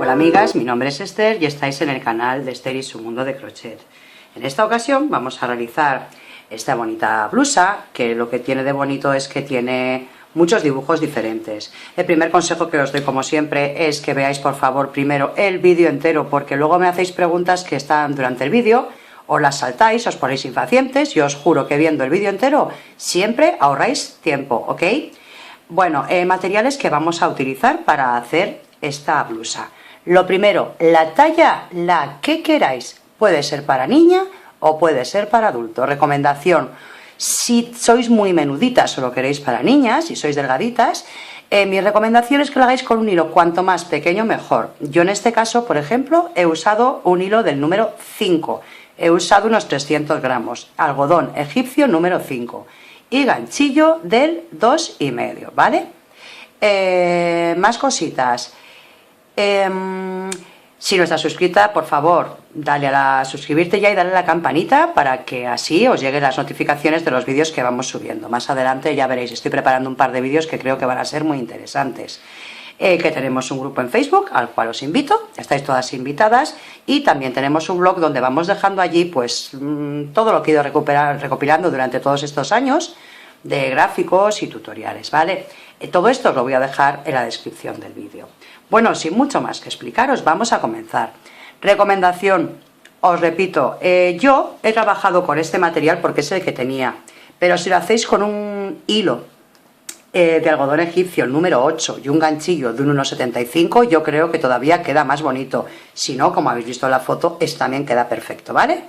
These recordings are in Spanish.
Hola amigas, mi nombre es Esther y estáis en el canal de Esther y su mundo de crochet. En esta ocasión vamos a realizar esta bonita blusa, que lo que tiene de bonito es que tiene muchos dibujos diferentes. El primer consejo que os doy, como siempre, es que veáis por favor primero el vídeo entero, porque luego me hacéis preguntas que están durante el vídeo, o las saltáis, os ponéis impacientes, y os juro que viendo el vídeo entero siempre ahorráis tiempo, ¿ok? Bueno, materiales que vamos a utilizar para hacer esta blusa. Lo primero, la talla, la que queráis. Puede ser para niña o puede ser para adulto. Recomendación, si sois muy menuditas o lo queréis para niñas, si sois delgaditas, mi recomendación es que lo hagáis con un hilo cuanto más pequeño mejor. Yo en este caso, por ejemplo, he usado un hilo del número 5. He usado unos 300 gramos. Algodón egipcio número 5. Y ganchillo del 2,5, ¿vale? Más cositas. Si no estás suscrita, por favor, dale a suscribirte ya y dale a la campanita para que así os lleguen las notificaciones de los vídeos que vamos subiendo. Más adelante ya veréis, estoy preparando un par de vídeos que creo que van a ser muy interesantes. Que tenemos un grupo en Facebook al cual os invito, estáis todas invitadas, y también tenemos un blog donde vamos dejando allí pues todo lo que he ido recopilando durante todos estos años de gráficos y tutoriales, ¿vale? Todo esto os lo voy a dejar en la descripción del vídeo. Bueno, sin mucho más que explicaros, vamos a comenzar. Recomendación, os repito, yo he trabajado con este material porque es el que tenía, pero si lo hacéis con un hilo de algodón egipcio, el número 8, y un ganchillo de un 1,75, yo creo que todavía queda más bonito. Si no, como habéis visto en la foto, también queda perfecto, ¿vale?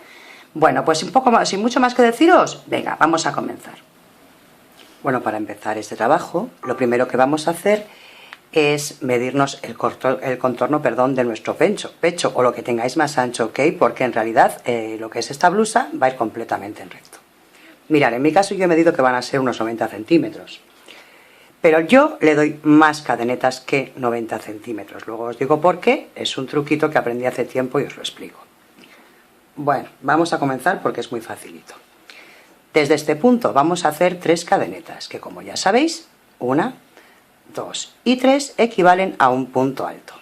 Bueno, pues un poco más, sin mucho más que deciros, venga, vamos a comenzar. Bueno, para empezar este trabajo, lo primero que vamos a hacer es medirnos el contorno de nuestro pecho, o lo que tengáis más ancho, ¿ok? Porque en realidad lo que es esta blusa va a ir completamente en recto. Mirad, en mi caso yo he medido que van a ser unos 90 centímetros. Pero yo le doy más cadenetas que 90 centímetros. Luego os digo por qué, es un truquito que aprendí hace tiempo y os lo explico. Bueno, vamos a comenzar porque es muy facilito. Desde este punto vamos a hacer 3 cadenetas, que como ya sabéis, 1, 2 y 3 equivalen a un punto alto.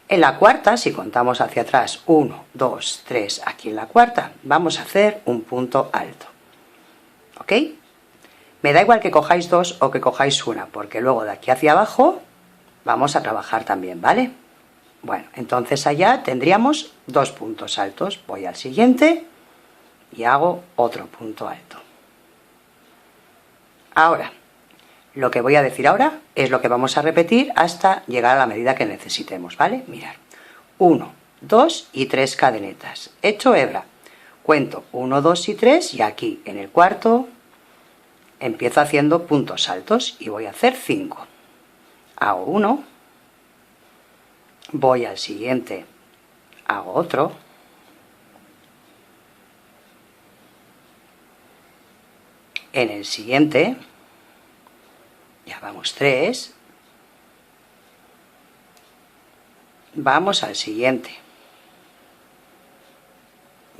En la cuarta, si contamos hacia atrás, 1, 2, 3, aquí en la cuarta, vamos a hacer un punto alto. ¿Ok? Me da igual que cojáis 2 o que cojáis 1, porque luego de aquí hacia abajo vamos a trabajar también, ¿vale? Bueno, entonces allá tendríamos 2 puntos altos. Voy al siguiente y hago otro punto alto. Ahora, lo que voy a decir ahora es lo que vamos a repetir hasta llegar a la medida que necesitemos, ¿vale? Mirad, 1, 2 y 3 cadenetas. Hecho hebra, cuento 1, 2 y 3 y aquí en el cuarto empiezo haciendo puntos altos y voy a hacer 5. Hago 1, voy al siguiente, hago otro, en el siguiente, ya vamos 3, vamos al siguiente,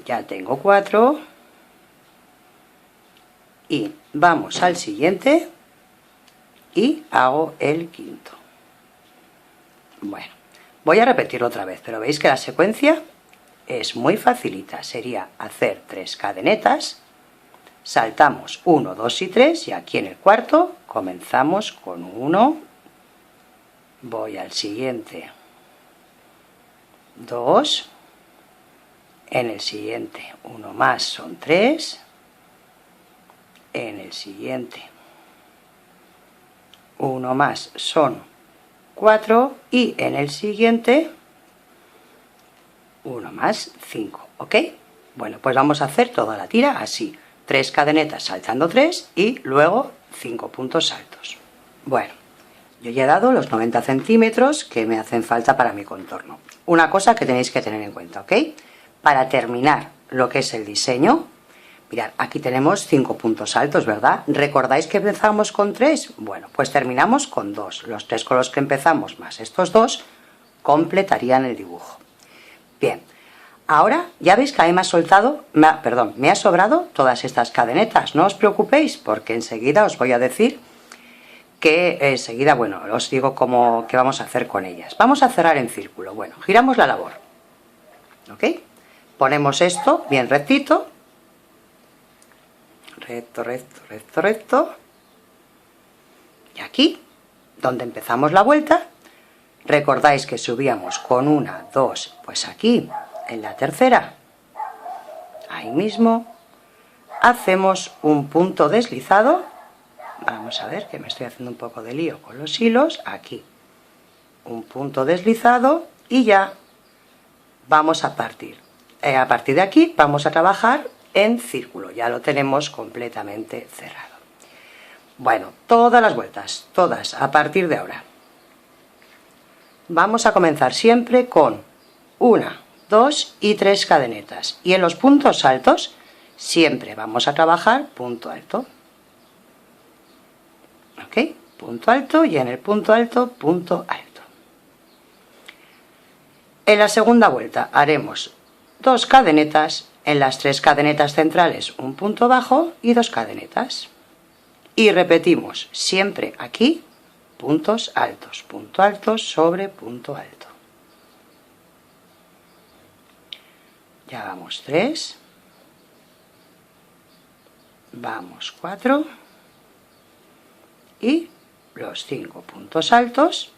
ya tengo 4, y vamos al siguiente y hago el quinto. Bueno, voy a repetirlo otra vez, pero veis que la secuencia es muy facilita. Sería hacer 3 cadenetas, saltamos 1, 2 y 3 y aquí en el cuarto comenzamos con 1, voy al siguiente, 2, en el siguiente 1 más son 3, en el siguiente 1 más son 4 y en el siguiente 1 más 5, ¿ok? Bueno, pues vamos a hacer toda la tira así, 3 cadenetas saltando 3 y luego 5 puntos altos. Bueno, yo ya he dado los 90 centímetros que me hacen falta para mi contorno. Una cosa que tenéis que tener en cuenta, ¿ok? Para terminar lo que es el diseño, mirad, aquí tenemos 5 puntos altos, ¿verdad? ¿Recordáis que empezamos con 3? Bueno, pues terminamos con 2. Los 3 con los que empezamos más estos 2 completarían el dibujo. Bien, ahora ya veis que a mí me ha sobrado todas estas cadenetas. No os preocupéis porque enseguida os voy a decir que enseguida, bueno, os digo qué vamos a hacer con ellas. Vamos a cerrar en círculo. Bueno, giramos la labor, ¿ok? Ponemos esto bien rectito, recto, recto, recto, recto, y aquí, donde empezamos la vuelta, recordáis que subíamos con una, dos, pues aquí, en la tercera, ahí mismo, hacemos un punto deslizado. Vamos a ver, que me estoy haciendo un poco de lío con los hilos. Aquí, un punto deslizado y ya vamos a partir. A partir de aquí vamos a trabajar en círculo, ya lo tenemos completamente cerrado. Bueno, todas las vueltas, todas, a partir de ahora. Vamos a comenzar siempre con 1, 2 y 3 cadenetas. Y en los puntos altos siempre vamos a trabajar punto alto. ¿Ok? Punto alto y en el punto alto, punto alto. En la segunda vuelta haremos 2 cadenetas, en las 3 cadenetas centrales un punto bajo y 2 cadenetas. Y repetimos siempre aquí puntos altos, punto alto sobre punto alto. Ya vamos 3, vamos 4 y los 5 puntos altos.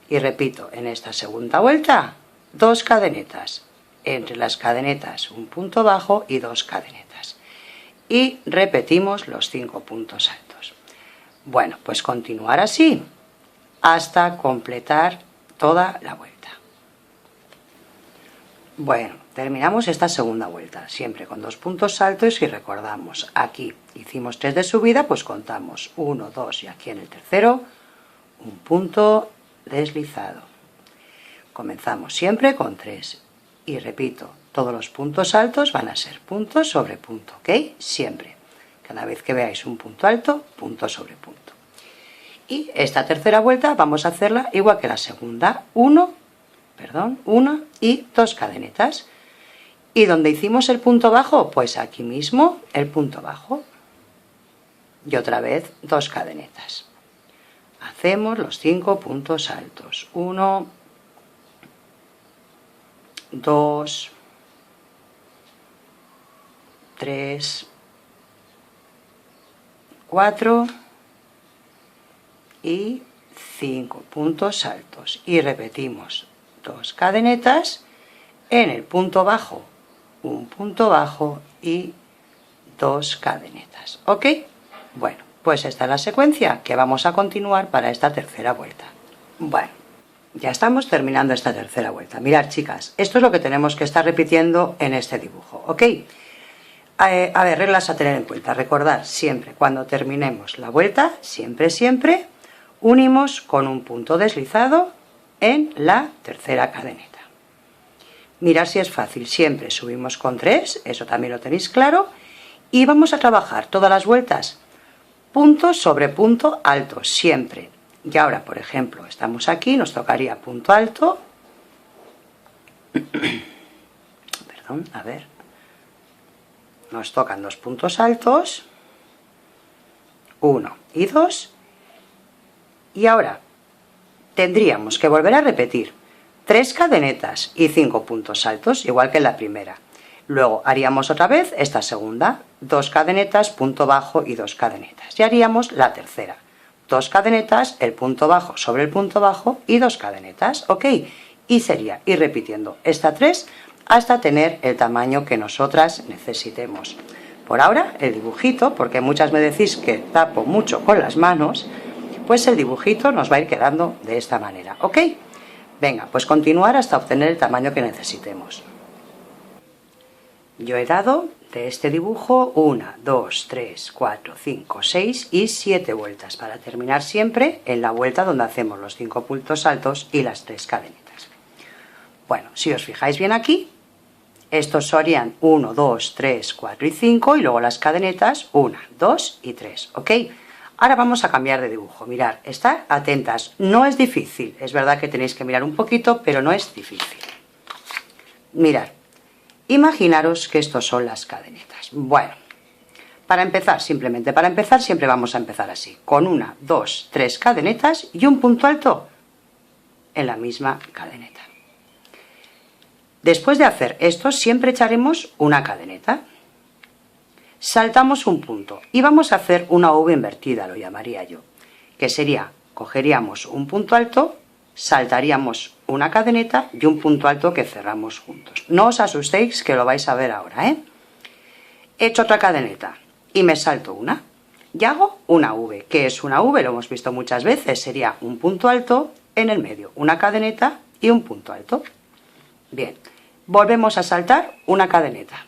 Y repito, en esta segunda vuelta 2 cadenetas, entre las cadenetas un punto bajo y 2 cadenetas. Y repetimos los 5 puntos altos. Bueno, pues continuar así hasta completar toda la vuelta. Bueno, terminamos esta segunda vuelta, siempre con 2 puntos altos y recordamos, aquí hicimos 3 de subida, pues contamos 1, 2 y aquí en el tercero un punto deslizado. Comenzamos siempre con 3 y repito, todos los puntos altos van a ser punto sobre punto, ¿ok? Siempre, cada vez que veáis un punto alto, punto sobre punto. Y esta tercera vuelta vamos a hacerla igual que la segunda, 1 y 2 cadenetas. ¿Y donde hicimos el punto bajo? Pues aquí mismo el punto bajo. Y otra vez 2 cadenetas. Hacemos los 5 puntos altos. 1, 2, 3, 4 y 5 puntos altos. Y repetimos 2 cadenetas, en el punto bajo un punto bajo y 2 cadenetas, ¿ok? Bueno, pues esta es la secuencia que vamos a continuar para esta tercera vuelta. Bueno, ya estamos terminando esta tercera vuelta. Mirad, chicas, esto es lo que tenemos que estar repitiendo en este dibujo, ¿ok? A ver, reglas a tener en cuenta. Recordad siempre, cuando terminemos la vuelta, siempre unimos con un punto deslizado en la tercera cadeneta. Mirad si es fácil, siempre subimos con 3, eso también lo tenéis claro, y vamos a trabajar todas las vueltas punto sobre punto alto, siempre. Y ahora, por ejemplo, estamos aquí, nos tocaría punto alto, perdón, a ver, nos tocan 2 puntos altos, 1 y 2, y ahora tendríamos que volver a repetir 3 cadenetas y 5 puntos altos, igual que en la primera. Luego haríamos otra vez esta segunda, 2 cadenetas, punto bajo y 2 cadenetas. Y haríamos la tercera, 2 cadenetas, el punto bajo sobre el punto bajo y 2 cadenetas, ¿ok? Y sería ir repitiendo esta 3 hasta tener el tamaño que nosotras necesitemos. Por ahora, el dibujito, porque muchas me decís que tapo mucho con las manos, pues el dibujito nos va a ir quedando de esta manera, ¿ok? Venga, pues continuar hasta obtener el tamaño que necesitemos. Yo he dado de este dibujo 1, 2, 3, 4, 5, 6 y 7 vueltas para terminar siempre en la vuelta donde hacemos los 5 puntos altos y las 3 cadenetas. Bueno, si os fijáis bien aquí, estos serían 1, 2, 3, 4 y 5 y luego las cadenetas 1, 2 y 3, ¿ok? Ahora vamos a cambiar de dibujo. Mirad, estad atentas, no es difícil, es verdad que tenéis que mirar un poquito, pero no es difícil. Mirad, imaginaros que estos son las cadenetas. Bueno, Para empezar, simplemente para empezar, siempre vamos a empezar así, con 1, 2, 3 cadenetas y un punto alto en la misma cadeneta. Después de hacer esto, siempre echaremos una cadeneta. Saltamos un punto y vamos a hacer una V invertida, lo llamaría yo, que sería, cogeríamos un punto alto, saltaríamos una cadeneta y un punto alto que cerramos juntos. No os asustéis, que lo vais a ver ahora, ¿eh? He hecho otra cadeneta y me salto una y hago una V. ¿Qué es una V? Lo hemos visto muchas veces, sería un punto alto en el medio, una cadeneta y un punto alto. Bien, volvemos a saltar una cadeneta.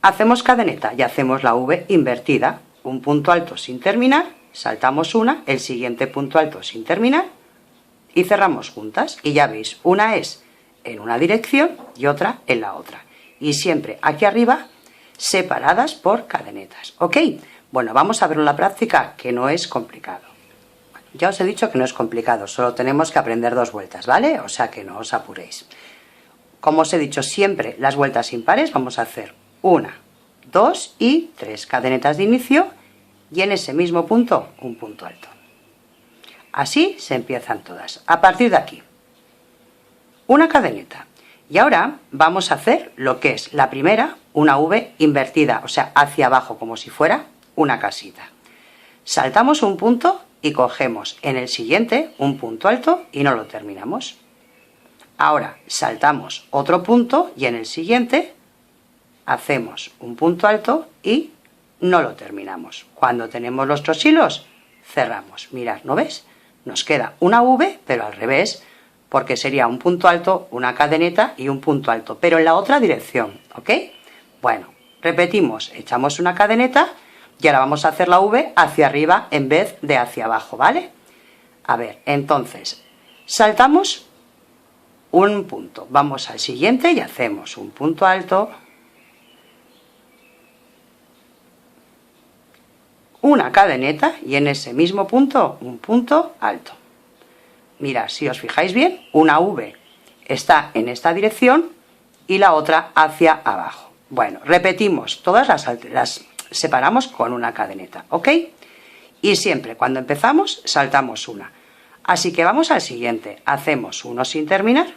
Hacemos cadeneta y hacemos la V invertida, un punto alto sin terminar, saltamos una, el siguiente punto alto sin terminar y cerramos juntas. Y ya veis, una es en una dirección y otra en la otra. Y siempre aquí arriba separadas por cadenetas, ¿ok? Bueno, vamos a verlo en la práctica, que no es complicado. Bueno, ya os he dicho que no es complicado, solo tenemos que aprender 2 vueltas, ¿vale? O sea que no os apuréis. Como os he dicho, siempre las vueltas impares vamos a hacer 1, 2 y 3 cadenetas de inicio y en ese mismo punto un punto alto. Así se empiezan todas. A partir de aquí, una cadeneta. Y ahora vamos a hacer lo que es la primera, una V invertida, o sea, hacia abajo como si fuera una casita. Saltamos un punto y cogemos en el siguiente un punto alto y no lo terminamos. Ahora saltamos otro punto y en el siguiente hacemos un punto alto y no lo terminamos. Cuando tenemos los 2 hilos, cerramos. Mirad, ¿no ves? Nos queda una V, pero al revés, porque sería un punto alto, una cadeneta y un punto alto, pero en la otra dirección, ¿ok? Bueno, repetimos, echamos una cadeneta y ahora vamos a hacer la V hacia arriba en vez de hacia abajo, ¿vale? A ver, entonces, saltamos un punto, vamos al siguiente y hacemos un punto alto, una cadeneta y en ese mismo punto un punto alto. Mirad, si os fijáis bien, una V está en esta dirección y la otra hacia abajo. Bueno, repetimos, todas las separamos con una cadeneta, ¿ok? Y siempre cuando empezamos saltamos una. Así que vamos al siguiente, hacemos uno sin terminar,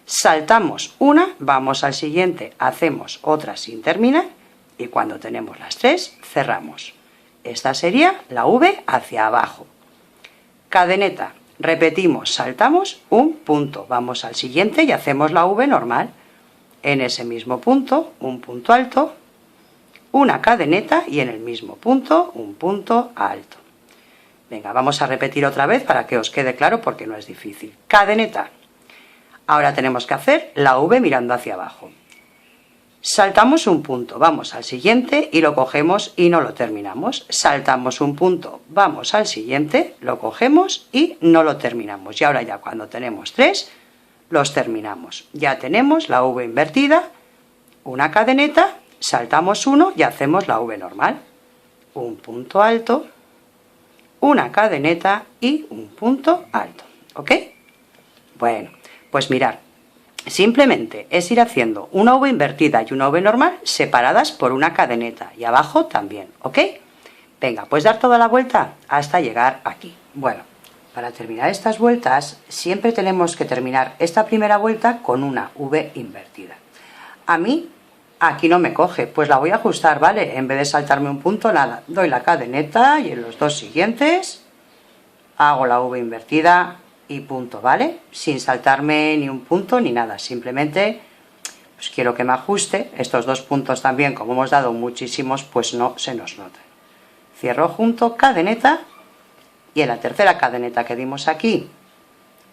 saltamos una, vamos al siguiente, hacemos otra sin terminar y cuando tenemos las 3 cerramos. Esta sería la V hacia abajo. Cadeneta, repetimos, saltamos un punto, vamos al siguiente y hacemos la V normal. En ese mismo punto, un punto alto, una cadeneta y en el mismo punto, un punto alto. Venga, vamos a repetir otra vez para que os quede claro porque no es difícil. Cadeneta. Ahora tenemos que hacer la V mirando hacia abajo. Saltamos un punto, vamos al siguiente y lo cogemos y no lo terminamos. Saltamos un punto, vamos al siguiente, lo cogemos y no lo terminamos. Y ahora ya cuando tenemos 3, los terminamos. Ya tenemos la V invertida, una cadeneta, saltamos uno y hacemos la V normal. Un punto alto, una cadeneta y un punto alto. ¿Ok? Bueno, pues mirad. Simplemente es ir haciendo una V invertida y una V normal separadas por una cadeneta y abajo también, ¿ok? Venga, pues dar toda la vuelta hasta llegar aquí. Bueno, para terminar estas vueltas siempre tenemos que terminar esta primera vuelta con una V invertida. A mí aquí no me coge, pues la voy a ajustar, ¿vale? En vez de saltarme un punto, nada, doy la cadeneta y en los 2 siguientes hago la V invertida y punto, ¿vale? Sin saltarme ni un punto ni nada, simplemente pues quiero que me ajuste. Estos 2 puntos también, como hemos dado muchísimos, pues no se nos notan. Cierro junto, cadeneta y en la tercera cadeneta que dimos aquí,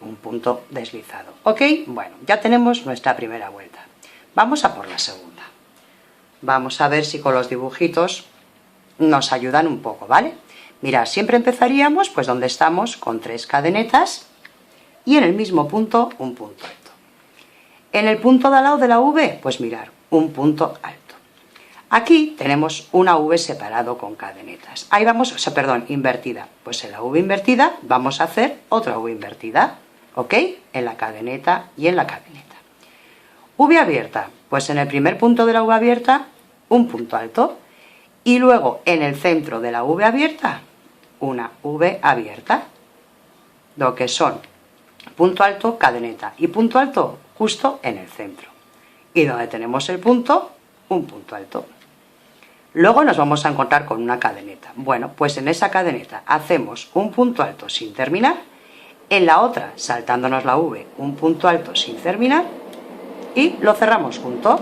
un punto deslizado, ¿ok? Bueno, ya tenemos nuestra primera vuelta. Vamos a por la segunda. Vamos a ver si con los dibujitos nos ayudan un poco, ¿vale? Mirad, siempre empezaríamos pues donde estamos con 3 cadenetas y en el mismo punto un punto alto. En el punto de al lado de la V, pues mirar, un punto alto. Aquí tenemos una V separado con cadenetas. Ahí vamos, o sea, perdón, invertida. Pues en la V invertida vamos a hacer otra V invertida, ¿ok? En la cadeneta y en la cadeneta. V abierta, pues en el primer punto de la V abierta un punto alto, y luego en el centro de la V abierta, una V abierta, lo que son punto alto, cadeneta, y punto alto justo en el centro. Y donde tenemos el punto, un punto alto. Luego nos vamos a encontrar con una cadeneta. Bueno, pues en esa cadeneta hacemos un punto alto sin terminar, en la otra, saltándonos la V, un punto alto sin terminar, y lo cerramos junto.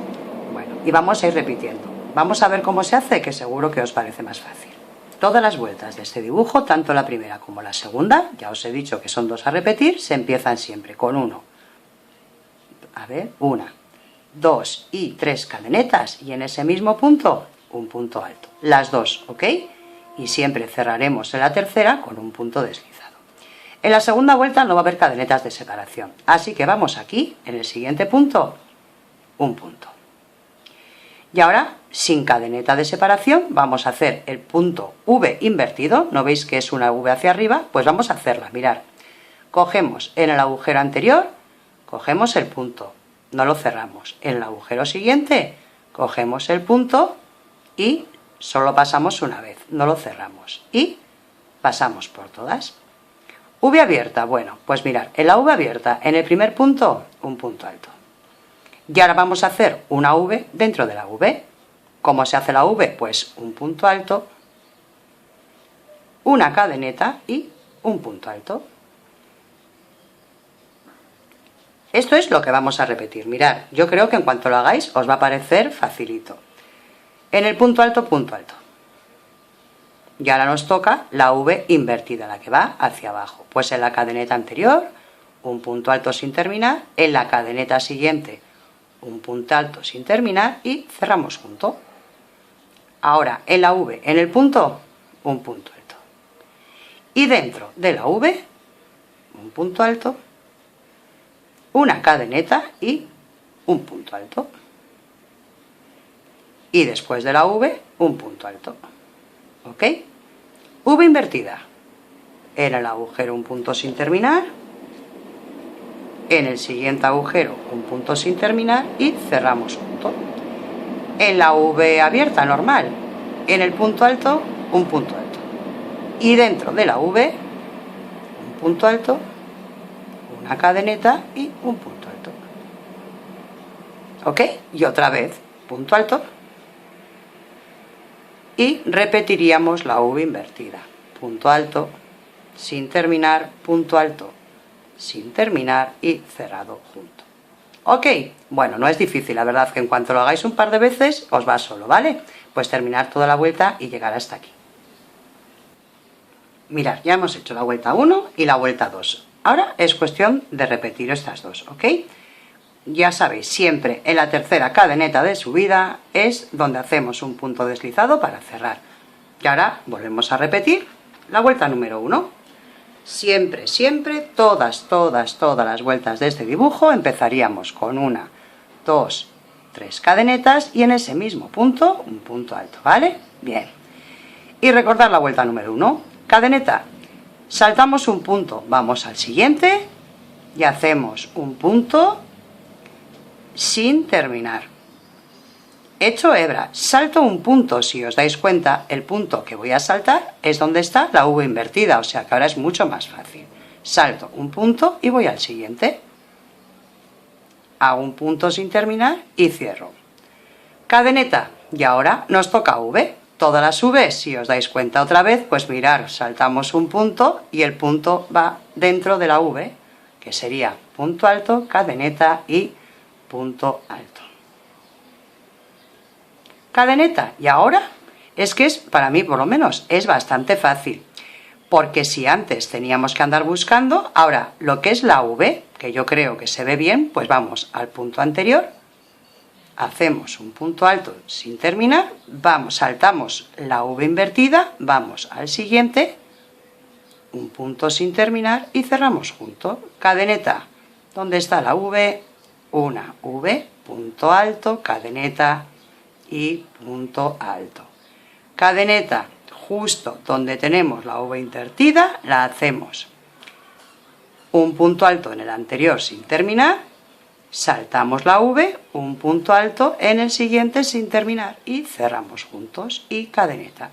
Bueno, y vamos a ir repitiendo. Vamos a ver cómo se hace, que seguro que os parece más fácil. Todas las vueltas de este dibujo, tanto la primera como la segunda, ya os he dicho que son 2 a repetir, se empiezan siempre con 1, 1, 2 y 3 cadenetas, y en ese mismo punto un punto alto, las 2, ¿ok? Y siempre cerraremos en la tercera con un punto deslizado. En la segunda vuelta no va a haber cadenetas de separación, así que vamos aquí, en el siguiente punto, un punto. Y ahora, sin cadeneta de separación, vamos a hacer el punto V invertido. ¿No veis que es una V hacia arriba? Pues vamos a hacerla, mirad. Cogemos en el agujero anterior, cogemos el punto, no lo cerramos. En el agujero siguiente, cogemos el punto y solo pasamos una vez, no lo cerramos. Y pasamos por todas. V abierta, bueno, pues mirad, en la V abierta, en el primer punto, un punto alto. Y ahora vamos a hacer una V dentro de la V. ¿Cómo se hace la V? Pues un punto alto, una cadeneta y un punto alto. Esto es lo que vamos a repetir. Mirad, yo creo que en cuanto lo hagáis os va a parecer facilito. En el punto alto, punto alto. Y ahora nos toca la V invertida, la que va hacia abajo. Pues en la cadeneta anterior, un punto alto sin terminar, en la cadeneta siguiente, un punto alto sin terminar y cerramos junto. Ahora en la V, en el punto, un punto alto. Y dentro de la V, un punto alto, una cadeneta y un punto alto. Y después de la V, un punto alto. ¿Ok? V invertida. En el agujero un punto sin terminar, en el siguiente agujero un punto sin terminar y cerramos junto. En la V abierta normal, en el punto alto, un punto alto. Y dentro de la V, un punto alto, una cadeneta y un punto alto. ¿Ok? Y otra vez, punto alto. Y repetiríamos la V invertida. Punto alto, sin terminar, punto alto, sin terminar y cerrado junto. ¿Ok? Bueno, no es difícil, la verdad que en cuanto lo hagáis un par de veces os va solo, ¿vale? Pues terminar toda la vuelta y llegar hasta aquí. Mirad, ya hemos hecho la vuelta 1 y la vuelta 2. Ahora es cuestión de repetir estas dos, ¿ok? Ya sabéis, siempre en la tercera cadeneta de subida es donde hacemos un punto deslizado para cerrar. Y ahora volvemos a repetir la vuelta número 1. Siempre, siempre, todas las vueltas de este dibujo empezaríamos con 1, 2, 3 cadenetas y en ese mismo punto un punto alto, ¿vale? Bien. Y recordar la vuelta número 1. Cadeneta. Saltamos un punto, vamos al siguiente y hacemos un punto sin terminar. Hecho hebra, salto un punto, si os dais cuenta, el punto que voy a saltar es donde está la V invertida, o sea que ahora es mucho más fácil. Salto un punto y voy al siguiente. Hago un punto sin terminar y cierro. Cadeneta, y ahora nos toca V. Todas las V, si os dais cuenta otra vez, pues mirar, saltamos un punto y el punto va dentro de la V, que sería punto alto, cadeneta y punto alto. Cadeneta, y ahora es que es, para mí por lo menos, es bastante fácil, porque si antes teníamos que andar buscando, ahora lo que es la V, que yo creo que se ve bien, pues vamos al punto anterior, hacemos un punto alto sin terminar, vamos, saltamos la V invertida, vamos al siguiente, un punto sin terminar y cerramos junto. Cadeneta, ¿dónde está la V? Una V, punto alto, cadeneta y punto alto. Cadeneta, justo donde tenemos la V invertida, la hacemos un punto alto en el anterior sin terminar, saltamos la V, un punto alto en el siguiente sin terminar y cerramos juntos y cadeneta.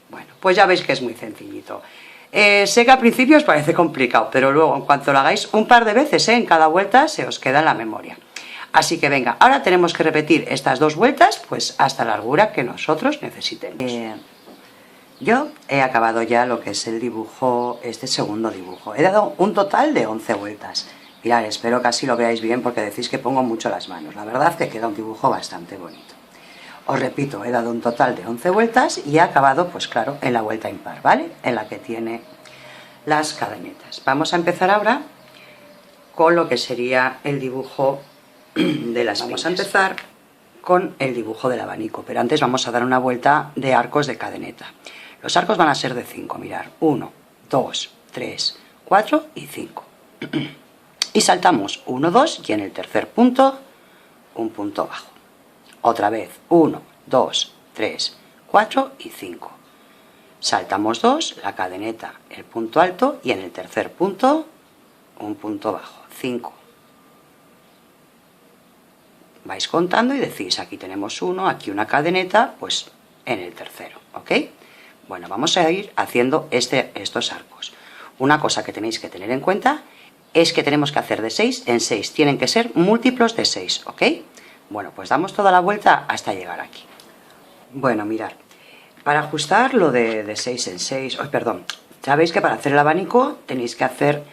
Bueno, pues ya veis que es muy sencillito. Sé que al principio os parece complicado, pero luego en cuanto lo hagáis un par de veces en cada vuelta se os queda en la memoria. Así que venga, ahora tenemos que repetir estas 2 vueltas pues hasta la largura que nosotros necesitemos. Yo he acabado ya lo que es el dibujo, este segundo dibujo. He dado un total de 11 vueltas. Mirad, espero que así lo veáis bien porque decís que pongo mucho las manos. La verdad es que queda un dibujo bastante bonito. Os repito, he dado un total de 11 vueltas y he acabado, pues claro, en la vuelta impar, ¿vale? En la que tiene las cadenetas. Vamos a empezar ahora con lo que sería el dibujo de las piñas. Vamos a empezar con el dibujo del abanico, pero antes vamos a dar una vuelta de arcos de cadeneta. Los arcos van a ser de 5, mirad, 1, 2, 3, 4 y 5. Y saltamos 1, 2 y en el tercer punto, un punto bajo. Otra vez, 1, 2, 3, 4 y 5. Saltamos 2, la cadeneta, el punto alto y en el tercer punto, un punto bajo, 5. Vais contando y decís, aquí tenemos 1, aquí una cadeneta, pues en el tercero, ¿ok? Bueno, vamos a ir haciendo estos arcos. Una cosa que tenéis que tener en cuenta es que tenemos que hacer de 6 en 6, tienen que ser múltiplos de 6, ¿ok? Bueno, pues damos toda la vuelta hasta llegar aquí. Bueno, mirad, para ajustar lo de 6 en 6, sabéis que para hacer el abanico tenéis que hacer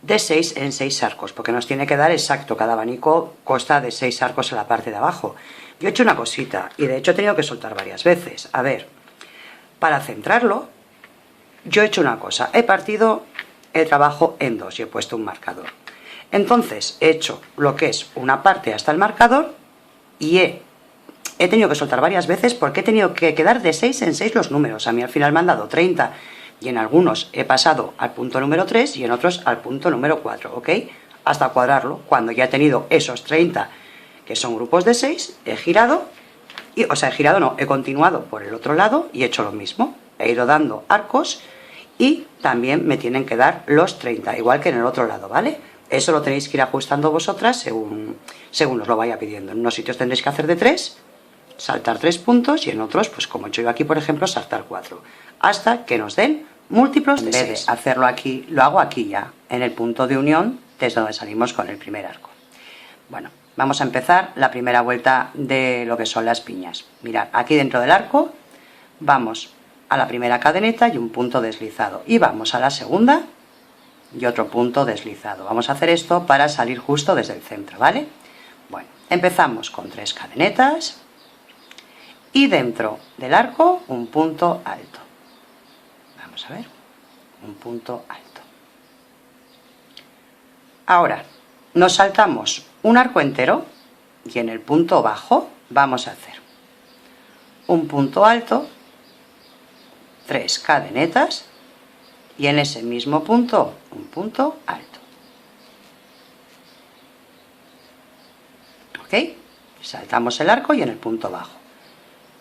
de 6 en 6 arcos, porque nos tiene que dar exacto, cada abanico consta de 6 arcos en la parte de abajo. Yo he hecho una cosita, y de hecho he tenido que soltar varias veces. A ver, para centrarlo, yo he hecho una cosa, he partido el trabajo en 2 y he puesto un marcador. Entonces he hecho lo que es una parte hasta el marcador, y he tenido que soltar varias veces porque he tenido que quedar de 6 en 6 los números. A mí al final me han dado 30 y en algunos he pasado al punto número 3 y en otros al punto número 4, ¿ok? Hasta cuadrarlo. Cuando ya he tenido esos 30 que son grupos de 6, he girado, he continuado por el otro lado y he hecho lo mismo. He ido dando arcos y también me tienen que dar los 30, igual que en el otro lado, ¿vale? Eso lo tenéis que ir ajustando vosotras según os lo vaya pidiendo. En unos sitios tendréis que hacer de 3, saltar 3 puntos y en otros, pues como he hecho yo aquí, por ejemplo, saltar 4. Hasta que nos den múltiplos de 6. En vez de hacerlo aquí, lo hago aquí ya, en el punto de unión, desde donde salimos con el primer arco. Bueno, vamos a empezar la primera vuelta de lo que son las piñas. Mirad, aquí dentro del arco vamos a la primera cadeneta y un punto deslizado. Y vamos a la segunda y otro punto deslizado. Vamos a hacer esto para salir justo desde el centro, ¿vale? Bueno, empezamos con 3 cadenetas y dentro del arco un punto alto. Vamos a ver, un punto alto. Ahora nos saltamos un arco entero y en el punto bajo vamos a hacer un punto alto, 3 cadenetas y en ese mismo punto un punto alto. ¿Ok? Saltamos el arco y en el punto bajo.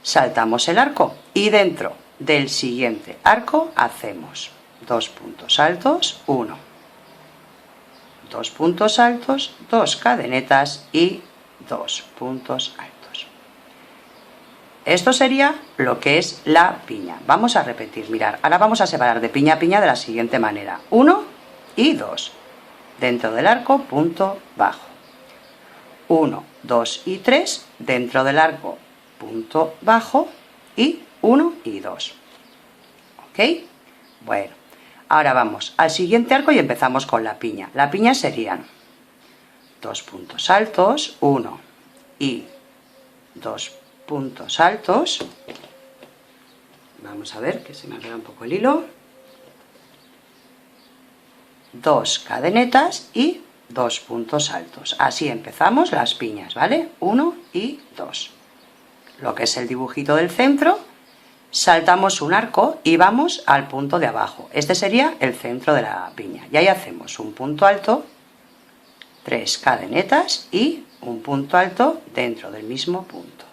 Saltamos el arco y dentro del siguiente arco hacemos 2 puntos altos, 1, 2 puntos altos, 2 cadenetas y 2 puntos altos. Esto sería lo que es la piña. Vamos a repetir, mirad, ahora vamos a separar de piña a piña de la siguiente manera. 1 y 2. Dentro del arco, punto bajo. 1, 2 y 3. Dentro del arco, punto bajo. Y 1 y 2. ¿Ok? Bueno, ahora vamos al siguiente arco y empezamos con la piña. La piña serían 2 puntos altos, 1 y 2 puntos altos. Vamos a ver que se me ha quedado un poco el hilo. 2 cadenetas y 2 puntos altos. Así empezamos las piñas, ¿vale? 1 y 2. Lo que es el dibujito del centro, saltamos un arco y vamos al punto de abajo. Este sería el centro de la piña. Y ahí hacemos un punto alto, 3 cadenetas y un punto alto dentro del mismo punto.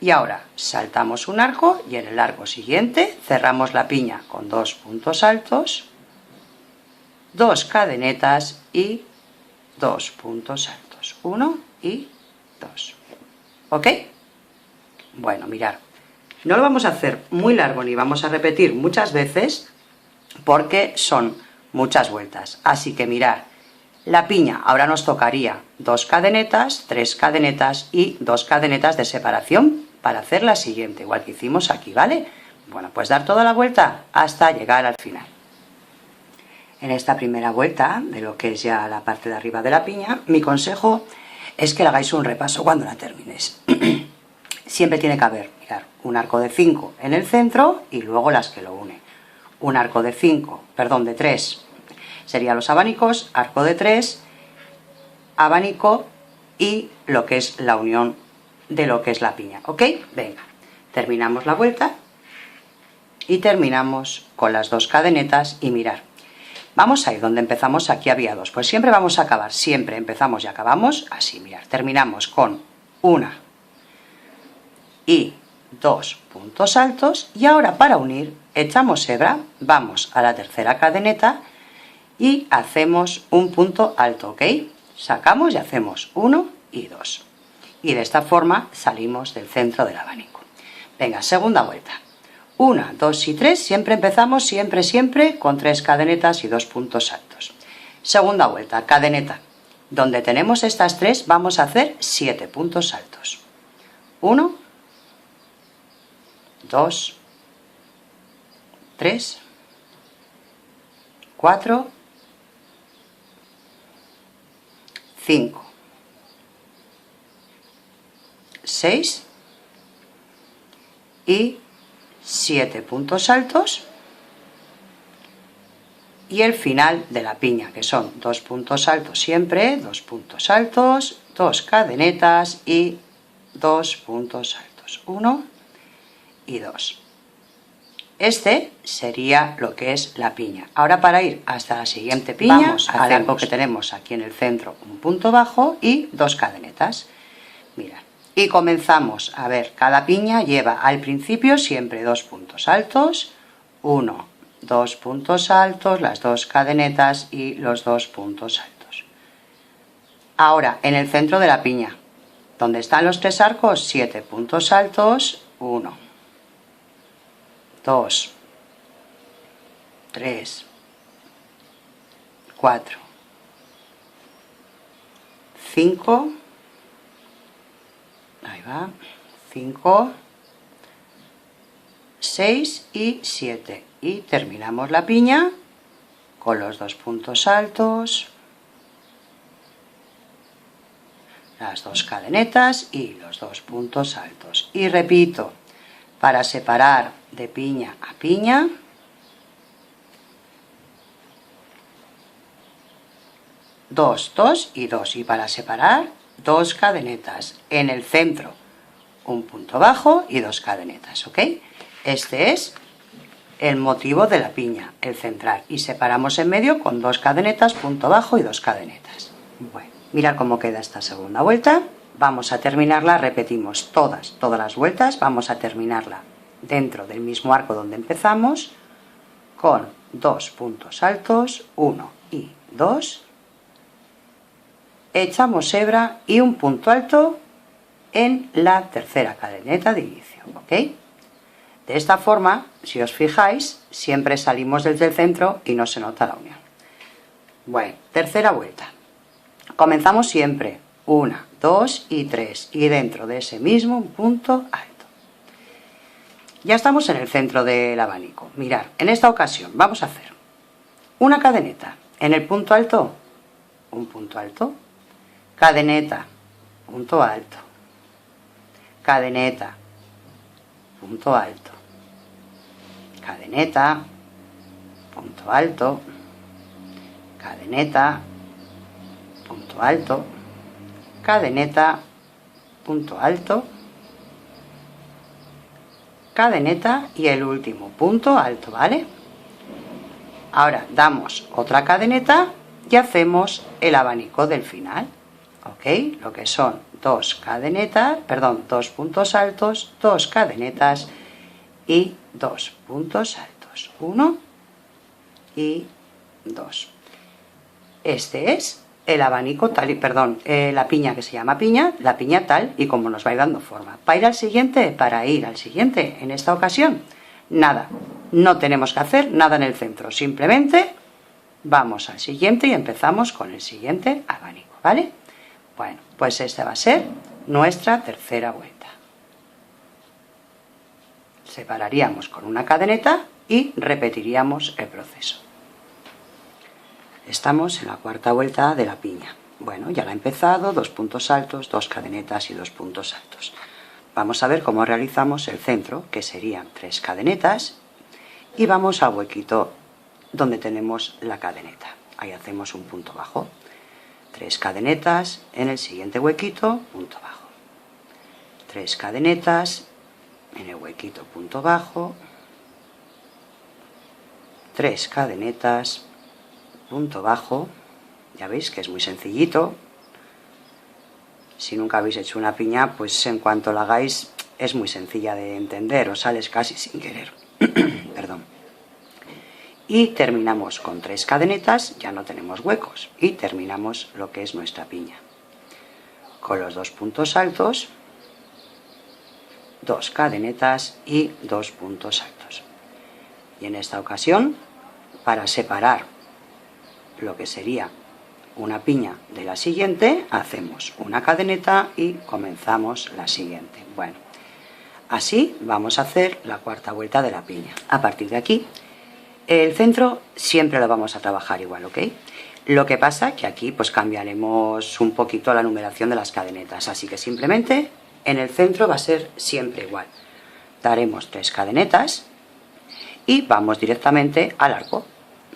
Y ahora saltamos un arco y en el arco siguiente cerramos la piña con 2 puntos altos, 2 cadenetas y 2 puntos altos, 1 y 2. ¿Ok? Bueno, mirad, no lo vamos a hacer muy largo ni vamos a repetir muchas veces porque son muchas vueltas, así que mirad, la piña ahora nos tocaría 2 cadenetas, 3 cadenetas y 2 cadenetas de separación para hacer la siguiente, igual que hicimos aquí, ¿vale? Bueno, pues dar toda la vuelta hasta llegar al final. En esta primera vuelta, de lo que es ya la parte de arriba de la piña, mi consejo es que le hagáis un repaso cuando la termines. Siempre tiene que haber, mirad, un arco de 5 en el centro y luego las que lo unen. Un arco de 3, serían los abanicos, arco de 3, abanico y lo que es la unión de lo que es la piña, ¿ok? Venga, terminamos la vuelta y terminamos con las 2 cadenetas y mirar. Vamos a ir donde empezamos, aquí había 2, pues siempre vamos a acabar, siempre empezamos y acabamos así, mirar, terminamos con 1 y 2 puntos altos y ahora para unir echamos hebra, vamos a la tercera cadeneta y hacemos un punto alto, ¿ok? Sacamos y hacemos 1 y 2 y de esta forma salimos del centro del abanico. Venga, segunda vuelta. 1, 2 y 3, siempre empezamos, siempre con 3 cadenetas y 2 puntos altos. Segunda vuelta, cadeneta. Donde tenemos estas 3 vamos a hacer 7 puntos altos. 1, 2, 3, 4, 5, 6 y 7 puntos altos y el final de la piña, que son 2 puntos altos siempre, 2 puntos altos, 2 cadenetas y 2 puntos altos, 1 y 2. Este sería lo que es la piña. Ahora para ir hasta la siguiente piña, vamos al arco que tenemos aquí en el centro, un punto bajo y 2 cadenetas. Mirad. Y comenzamos, a ver, cada piña lleva al principio siempre 2 puntos altos, 1, 2 puntos altos, las 2 cadenetas y los 2 puntos altos. Ahora, en el centro de la piña, donde están los 3 arcos, 7 puntos altos, 1, 2, 3, 4, 5, ahí va, 5, 6 y 7 y terminamos la piña con los 2 puntos altos, las 2 cadenetas y los 2 puntos altos. Y repito, para separar de piña a piña, dos, 2 y 2, y para separar 2 cadenetas en el centro, un punto bajo y 2 cadenetas, ¿ok? Este es el motivo de la piña, el central, y separamos en medio con 2 cadenetas, punto bajo y 2 cadenetas. Bueno, mirad cómo queda esta segunda vuelta. Vamos a terminarla, repetimos todas las vueltas, vamos a terminarla dentro del mismo arco donde empezamos, con 2 puntos altos, 1 y 2, echamos hebra y un punto alto en la tercera cadeneta de inicio, ¿ok? De esta forma, si os fijáis, siempre salimos desde el centro y no se nota la unión. Bueno, tercera vuelta. Comenzamos siempre 1, 2 y 3 y dentro de ese mismo punto alto. Ya estamos en el centro del abanico. Mirad, en esta ocasión vamos a hacer una cadeneta en el punto alto, un punto alto, cadeneta, punto alto, cadeneta, punto alto, cadeneta, punto alto, cadeneta, punto alto, cadeneta, punto alto, cadeneta y el último punto alto, ¿vale? Ahora damos otra cadeneta y hacemos el abanico del final, ¿ok? Lo que son 2 cadenetas, perdón, 2 puntos altos, 2 cadenetas y 2 puntos altos, 1 y 2. Este es el abanico tal y, perdón, la piña que se llama piña, la piña tal y como nos va a ir dando forma. Para ir al siguiente, en esta ocasión, nada, no tenemos que hacer nada en el centro, simplemente vamos al siguiente y empezamos con el siguiente abanico, ¿vale? Bueno, pues esta va a ser nuestra tercera vuelta. Separaríamos con una cadeneta y repetiríamos el proceso. Estamos en la cuarta vuelta de la piña. Bueno, ya la he empezado, 2 puntos altos, 2 cadenetas y 2 puntos altos. Vamos a ver cómo realizamos el centro, que serían 3 cadenetas, y vamos al huequito donde tenemos la cadeneta. Ahí hacemos un punto bajo. 3 cadenetas, en el siguiente huequito, punto bajo. 3 cadenetas, en el huequito, punto bajo. 3 cadenetas, punto bajo. Ya veis que es muy sencillito. Si nunca habéis hecho una piña, pues en cuanto la hagáis es muy sencilla de entender, os sales casi sin querer. Perdón. Y terminamos con 3 cadenetas, ya no tenemos huecos, y terminamos lo que es nuestra piña. Con los 2 puntos altos, 2 cadenetas y 2 puntos altos. Y en esta ocasión, para separar lo que sería una piña de la siguiente, hacemos una cadeneta y comenzamos la siguiente. Bueno, así vamos a hacer la cuarta vuelta de la piña. A partir de aquí, el centro siempre lo vamos a trabajar igual, ¿ok? Lo que pasa que aquí pues cambiaremos un poquito la numeración de las cadenetas, así que simplemente en el centro va a ser siempre igual. Daremos 3 cadenetas y vamos directamente al arco,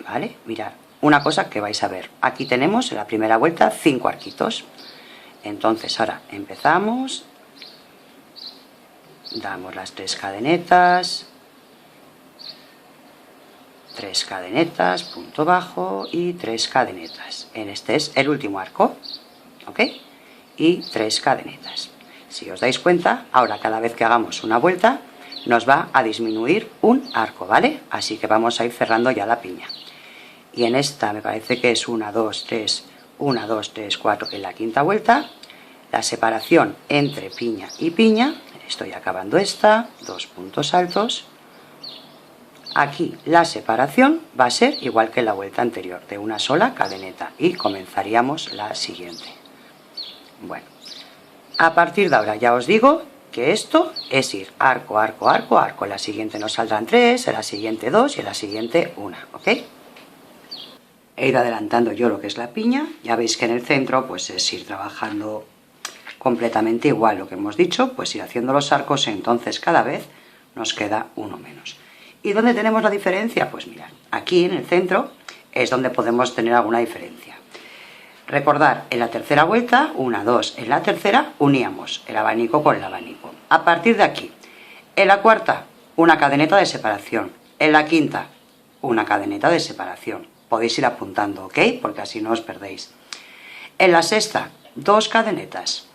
¿vale? Mirad, una cosa que vais a ver, aquí tenemos en la primera vuelta 5 arquitos. Entonces ahora empezamos, damos las 3 cadenetas, 3 cadenetas, punto bajo y 3 cadenetas. En este es el último arco, ¿ok? Y 3 cadenetas. Si os dais cuenta, ahora cada vez que hagamos una vuelta nos va a disminuir un arco, ¿vale? Así que vamos a ir cerrando ya la piña. Y en esta me parece que es 1, 2, 3, 1, 2, 3, 4 en la quinta vuelta. La separación entre piña y piña, estoy acabando esta, 2 puntos altos. Aquí la separación va a ser igual que en la vuelta anterior, de una sola cadeneta, y comenzaríamos la siguiente. Bueno, a partir de ahora ya os digo que esto es ir arco, arco, arco, arco. En la siguiente nos saldrán 3, en la siguiente 2 y en la siguiente 1, ¿ok? He ido adelantando yo lo que es la piña. Ya veis que en el centro pues es ir trabajando completamente igual lo que hemos dicho, pues ir haciendo los arcos, entonces cada vez nos queda uno menos. ¿Y dónde tenemos la diferencia? Pues mirad, aquí en el centro es donde podemos tener alguna diferencia. Recordar, en la tercera vuelta, 1, 2, en la tercera uníamos el abanico con el abanico. A partir de aquí, en la cuarta, una cadeneta de separación. En la quinta, una cadeneta de separación. Podéis ir apuntando, ¿ok? Porque así no os perdéis. En la sexta, 2 cadenetas.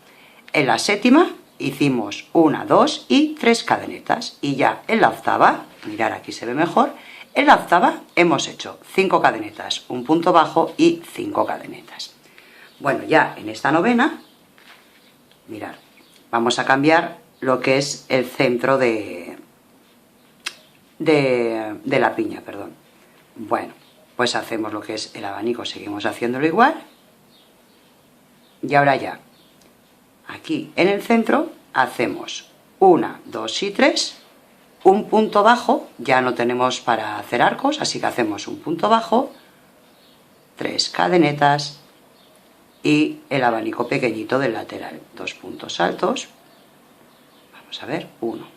En la séptima hicimos 1, 2 y 3 cadenetas. Y ya en la octava, mirad aquí se ve mejor, en la octava hemos hecho 5 cadenetas, un punto bajo y 5 cadenetas. Bueno, ya en esta novena, mirad, vamos a cambiar lo que es el centro de la piña, perdón. Bueno, pues hacemos lo que es el abanico, seguimos haciéndolo igual. Y ahora ya, aquí en el centro, hacemos 1, 2 y 3, un punto bajo, ya no tenemos para hacer arcos, así que hacemos un punto bajo, 3 cadenetas y el abanico pequeñito del lateral, 2 puntos altos, vamos a ver, 1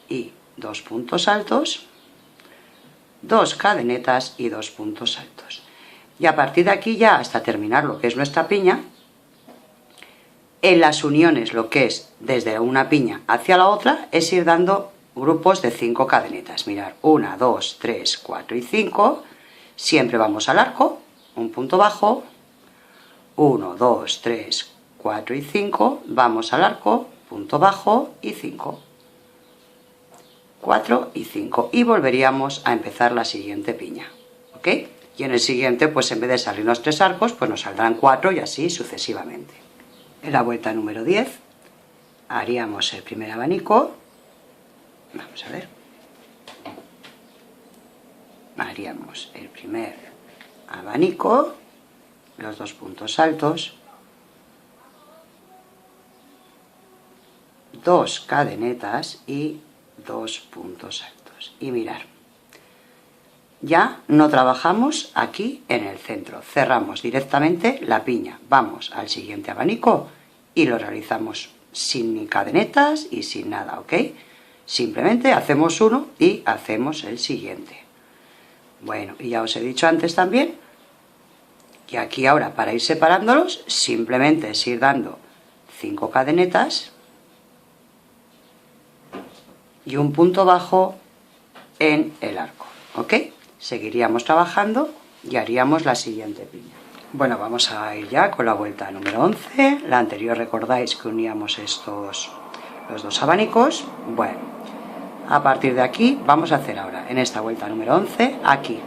y 2 puntos altos, 2 cadenetas y 2 puntos altos. Y a partir de aquí ya hasta terminar lo que es nuestra piña, en las uniones lo que es desde una piña hacia la otra es ir dando grupos de 5 cadenetas. Mirad, 1, 2, 3, 4 y 5, siempre vamos al arco, un punto bajo, 1, 2, 3, 4 y 5, vamos al arco, punto bajo y 5. 4 y 5 y volveríamos a empezar la siguiente piña, ¿ok? Y en el siguiente, pues en vez de salirnos 3 arcos, pues nos saldrán 4 y así sucesivamente. En la vuelta número 10 haríamos el primer abanico. Vamos a ver. Haríamos el primer abanico, los 2 puntos altos, 2 cadenetas y 2 puntos altos. Y mirar, ya no trabajamos aquí en el centro, cerramos directamente la piña, vamos al siguiente abanico y lo realizamos sin ni cadenetas y sin nada, ¿ok? Simplemente hacemos uno y hacemos el siguiente. Bueno, y ya os he dicho antes también que aquí ahora, para ir separándolos, simplemente es ir dando 5 cadenetas y un punto bajo en el arco, ¿ok? Seguiríamos trabajando y haríamos la siguiente piña. Bueno, vamos a ir ya con la vuelta número 11. La anterior recordáis que uníamos los 2 abanicos. Bueno, a partir de aquí vamos a hacer ahora, en esta vuelta número 11, aquí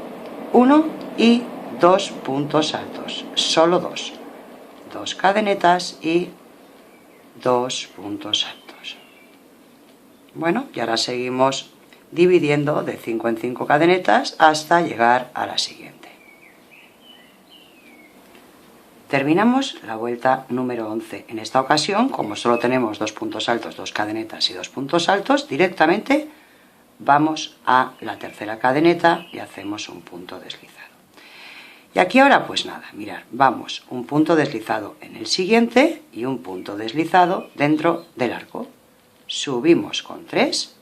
1 y 2 puntos altos, solo 2. 2 cadenetas y 2 puntos altos. Bueno, y ahora seguimos dividiendo de 5 en 5 cadenetas hasta llegar a la siguiente. Terminamos la vuelta número 11. En esta ocasión, como solo tenemos 2 puntos altos, 2 cadenetas y 2 puntos altos, directamente vamos a la tercera cadeneta y hacemos un punto deslizado. Y aquí ahora pues nada, mirad, vamos un punto deslizado en el siguiente y un punto deslizado dentro del arco. Subimos con 3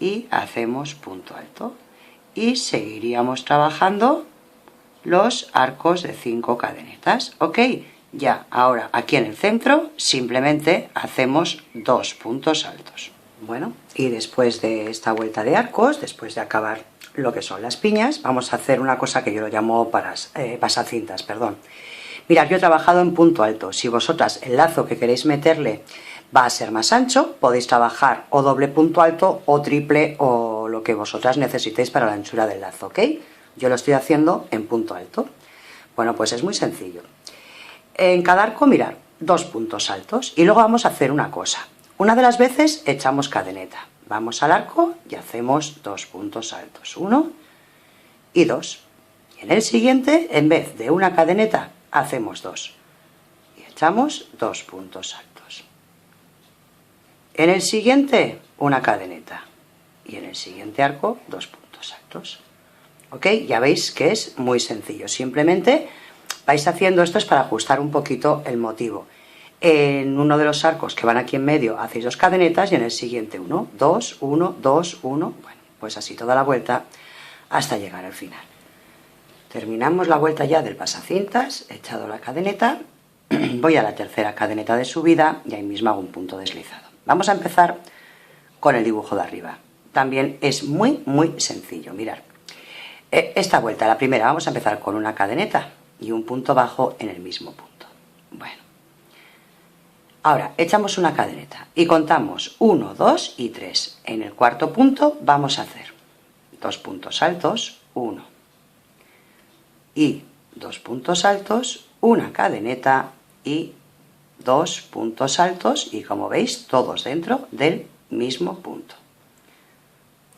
y hacemos punto alto. Y seguiríamos trabajando los arcos de 5 cadenetas, ¿ok? Ya, ahora aquí en el centro simplemente hacemos 2 puntos altos. Bueno, y después de esta vuelta de arcos, después de acabar lo que son las piñas, vamos a hacer una cosa que yo lo llamo pasacintas, perdón. Mirad, yo he trabajado en punto alto. Si vosotras el lazo que queréis meterle va a ser más ancho, podéis trabajar o doble punto alto o triple o lo que vosotras necesitéis para la anchura del lazo, ¿ok? Yo lo estoy haciendo en punto alto. Bueno, pues es muy sencillo. En cada arco, mirad, 2 puntos altos y luego vamos a hacer una cosa. Una de las veces echamos cadeneta. Vamos al arco y hacemos 2 puntos altos. 1 y 2. En el siguiente, en vez de una cadeneta, hacemos 2. Y echamos 2 puntos altos. En el siguiente, una cadeneta. Y en el siguiente arco, 2 puntos altos. ¿Ok? Ya veis que es muy sencillo. Simplemente vais haciendo esto es para ajustar un poquito el motivo. En uno de los arcos que van aquí en medio hacéis 2 cadenetas y en el siguiente 1, 2, 1, 2, 1. Bueno, pues así toda la vuelta hasta llegar al final. Terminamos la vuelta ya del pasacintas, he echado la cadeneta, voy a la tercera cadeneta de subida y ahí mismo hago un punto deslizado. Vamos a empezar con el dibujo de arriba. También es muy sencillo, mirad. Esta vuelta, la primera, vamos a empezar con una cadeneta y un punto bajo en el mismo punto. Bueno, ahora echamos una cadeneta y contamos 1, 2 y 3. En el cuarto punto vamos a hacer 2 puntos altos, 1 y 2 puntos altos, una cadeneta y 2 puntos altos y como veis todos dentro del mismo punto.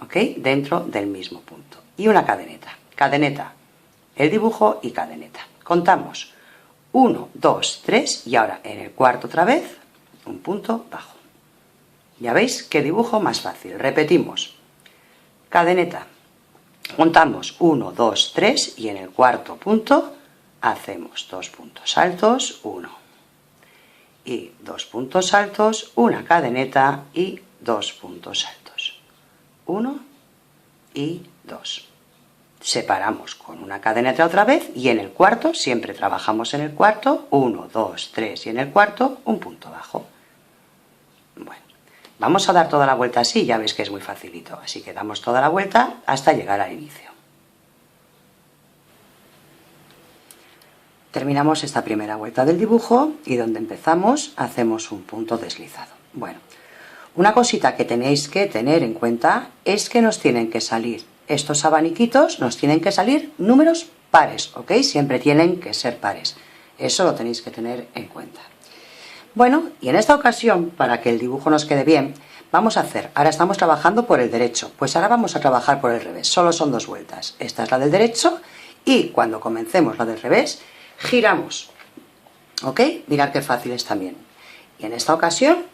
¿Ok? Dentro del mismo punto. Y una cadeneta. Cadeneta, el dibujo y cadeneta. Contamos 1, 2, 3 y ahora en el cuarto otra vez un punto bajo. Ya veis qué dibujo más fácil. Repetimos. Cadeneta. Contamos 1, 2, 3 y en el cuarto punto hacemos 2 puntos altos, 1 y 2 puntos altos, una cadeneta y 2 puntos altos. 1 y 2. Separamos con una cadeneta otra vez y en el cuarto, siempre trabajamos en el cuarto, 1, 2, 3 y en el cuarto un punto bajo. Bueno, vamos a dar toda la vuelta así, ya veis que es muy facilito, así que damos toda la vuelta hasta llegar al inicio. Terminamos esta primera vuelta del dibujo y donde empezamos hacemos un punto deslizado. Bueno, una cosita que tenéis que tener en cuenta es que nos tienen que salir estos abaniquitos nos tienen que salir números pares, ¿ok? Siempre tienen que ser pares. Eso lo tenéis que tener en cuenta. Bueno, y en esta ocasión, para que el dibujo nos quede bien, vamos a hacer, ahora estamos trabajando por el derecho, pues ahora vamos a trabajar por el revés, solo son 2 vueltas. Esta es la del derecho y cuando comencemos la del revés, giramos, ¿ok? Mirad qué fácil es también. Y en esta ocasión,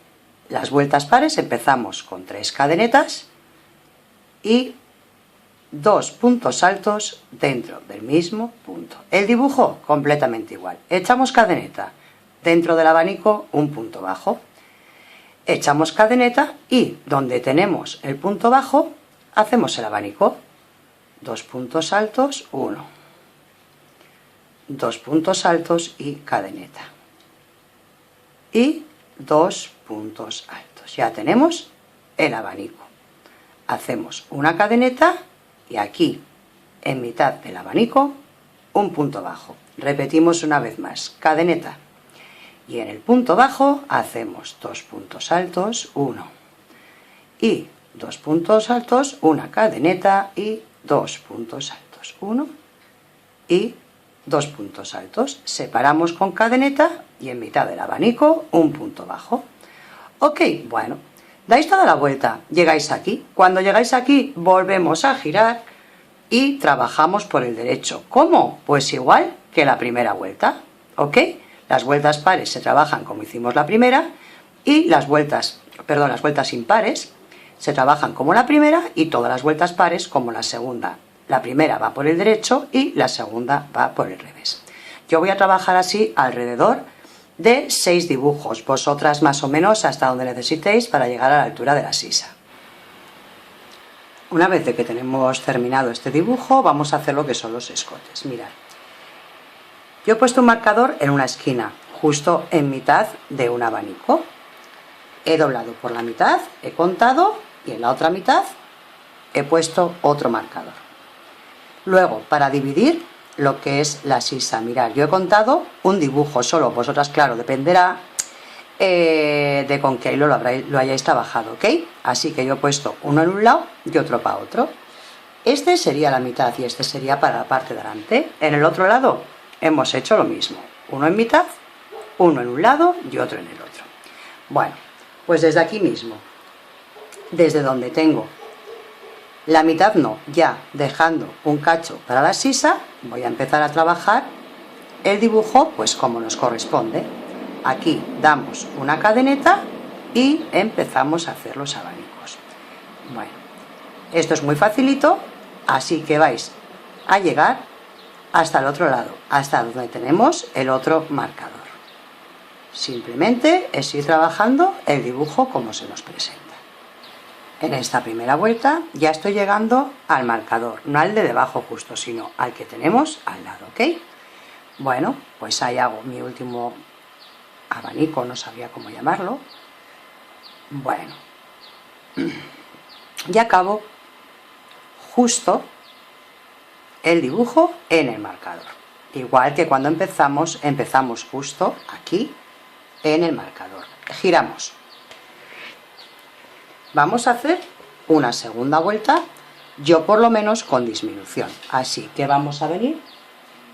las vueltas pares empezamos con 3 cadenetas y 2 puntos altos dentro del mismo punto. El dibujo completamente igual. Echamos cadeneta, dentro del abanico un punto bajo. Echamos cadeneta y donde tenemos el punto bajo, hacemos el abanico. 2 puntos altos, 1. 2 puntos altos y cadeneta. Y 2 puntos altos. Ya tenemos el abanico. Hacemos una cadeneta y aquí, en mitad del abanico, un punto bajo. Repetimos una vez más, cadeneta. Y en el punto bajo hacemos 2 puntos altos, 1. Y 2 puntos altos, una cadeneta y 2 puntos altos, 1 y 2 puntos altos. Separamos con cadeneta y en mitad del abanico un punto bajo. Ok, bueno, dais toda la vuelta, llegáis aquí. Cuando llegáis aquí volvemos a girar y trabajamos por el derecho. ¿Cómo? Pues igual que la primera vuelta, ¿ok? Las vueltas pares se trabajan como hicimos la primera y las vueltas impares se trabajan como la primera y todas las vueltas pares como la segunda. La primera va por el derecho y la segunda va por el revés. Yo voy a trabajar así alrededor de 6 dibujos, vosotras más o menos hasta donde necesitéis para llegar a la altura de la sisa. Una vez de que tenemos terminado este dibujo, vamos a hacer lo que son los escotes. Mirad, yo he puesto un marcador en una esquina, justo en mitad de un abanico. He doblado por la mitad, he contado y en la otra mitad he puesto otro marcador. Luego, para dividir lo que es la sisa, mirad, yo he contado un dibujo solo, vosotras claro, dependerá de con qué hilo lo hayáis trabajado, ¿ok? Así que yo he puesto uno en un lado y otro para otro. Este sería la mitad y este sería para la parte de delante. En el otro lado hemos hecho lo mismo, uno en mitad, uno en un lado y otro en el otro. Bueno, pues desde aquí mismo, desde donde tengo la mitad no, ya dejando un cacho para la sisa, voy a empezar a trabajar el dibujo pues como nos corresponde. Aquí damos una cadeneta y empezamos a hacer los abanicos. Bueno, esto es muy facilito, así que vais a llegar hasta el otro lado, hasta donde tenemos el otro marcador. Simplemente es ir trabajando el dibujo como se nos presenta. En esta primera vuelta ya estoy llegando al marcador, no al de debajo justo, sino al que tenemos al lado, ¿ok? Bueno, pues ahí hago mi último abanico, no sabía cómo llamarlo. Bueno, y acabo justo el dibujo en el marcador. Igual que cuando empezamos justo aquí en el marcador. Giramos. Vamos a hacer una segunda vuelta, yo por lo menos con disminución. Así que vamos a venir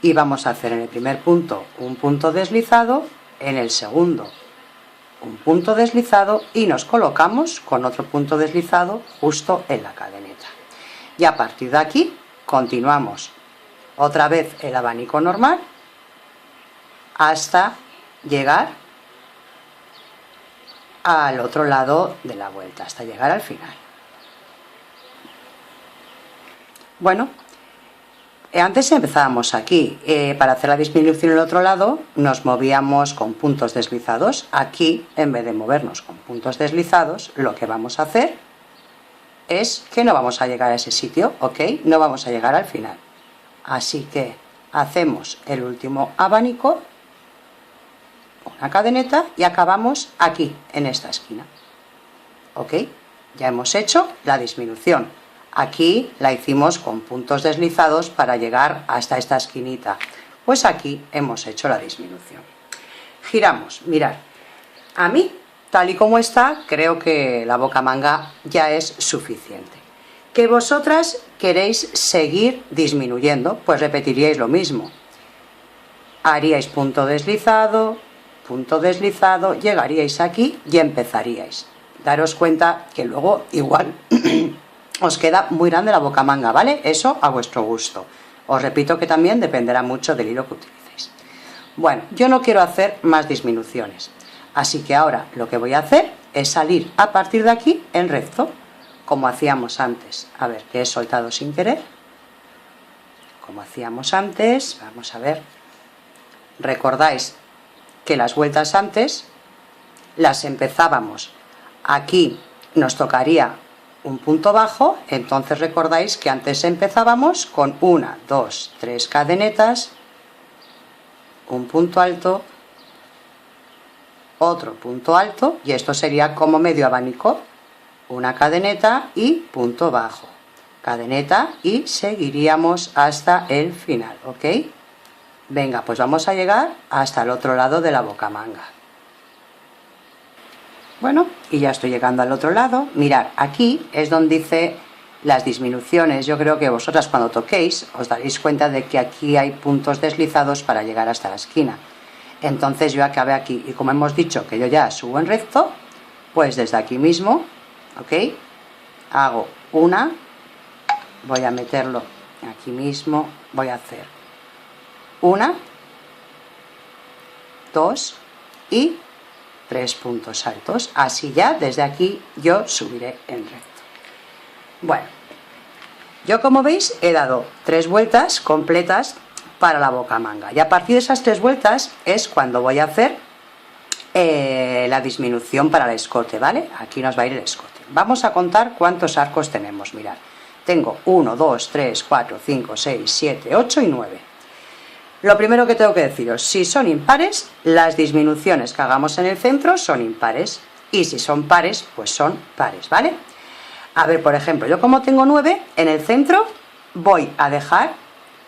y vamos a hacer en el primer punto un punto deslizado, en el segundo un punto deslizado y nos colocamos con otro punto deslizado justo en la cadeneta. Y a partir de aquí continuamos otra vez el abanico normal hasta llegar al otro lado de la vuelta, hasta llegar al final. Bueno, antes empezábamos aquí, para hacer la disminución en el otro lado nos movíamos con puntos deslizados. Aquí, en vez de movernos con puntos deslizados, lo que vamos a hacer es que no vamos a llegar a ese sitio, ¿ok? No vamos a llegar al final. Así que hacemos el último abanico, una cadeneta y acabamos aquí, en esta esquina, ¿ok? Ya hemos hecho la disminución. Aquí la hicimos con puntos deslizados para llegar hasta esta esquinita. Pues aquí hemos hecho la disminución. Giramos, mirad. A mí, tal y como está, creo que la bocamanga ya es suficiente. Que vosotras queréis seguir disminuyendo, pues repetiríais lo mismo. Haríais punto deslizado, llegaríais aquí y empezaríais. Daros cuenta que luego igual os queda muy grande la bocamanga, ¿vale? Eso a vuestro gusto. Os repito que también dependerá mucho del hilo que utilicéis. Bueno, yo no quiero hacer más disminuciones, así que ahora lo que voy a hacer es salir a partir de aquí en recto, como hacíamos antes. A ver, que he soltado sin querer. Como hacíamos antes, vamos a ver. Recordáis que las vueltas antes las empezábamos aquí, nos tocaría un punto bajo, entonces recordáis que antes empezábamos con 1, 2, 3 cadenetas, un punto alto, otro punto alto, y esto sería como medio abanico, una cadeneta y punto bajo, cadeneta, y seguiríamos hasta el final, ¿ok? Venga, pues vamos a llegar hasta el otro lado de la bocamanga. Bueno, y ya estoy llegando al otro lado. Mirad, aquí es donde dice las disminuciones. Yo creo que vosotras cuando toquéis os daréis cuenta de que aquí hay puntos deslizados para llegar hasta la esquina. Entonces yo acabé aquí, y como hemos dicho que yo ya subo en recto, pues desde aquí mismo, ¿ok? Hago una, voy a meterlo aquí mismo, voy a hacer una, 2 y 3 puntos altos. Así ya desde aquí yo subiré en recto. Bueno, yo como veis he dado 3 vueltas completas para la bocamanga, y a partir de esas 3 vueltas es cuando voy a hacer la disminución para el escote, ¿vale? Aquí nos va a ir el escote. Vamos a contar cuántos arcos tenemos. Mirad, tengo 1, 2, 3, 4, 5, 6, 7, 8 y 9. Lo primero que tengo que deciros, si son impares, las disminuciones que hagamos en el centro son impares, y si son pares, pues son pares, ¿vale? A ver, por ejemplo, yo como tengo 9, en el centro voy a dejar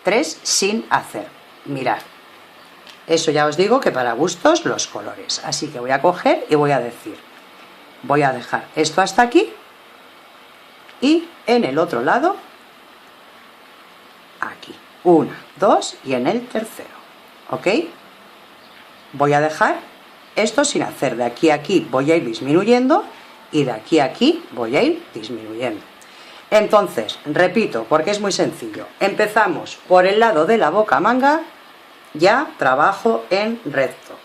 3 sin hacer. Mirad, eso ya os digo que para gustos los colores, así que voy a coger y voy a decir, voy a dejar esto hasta aquí, y en el otro lado, aquí, 1, 2 y en el tercero, ¿ok? Voy a dejar esto sin hacer, de aquí a aquí voy a ir disminuyendo, y de aquí a aquí voy a ir disminuyendo. Entonces, repito, porque es muy sencillo, empezamos por el lado de la bocamanga, ya trabajo en recto.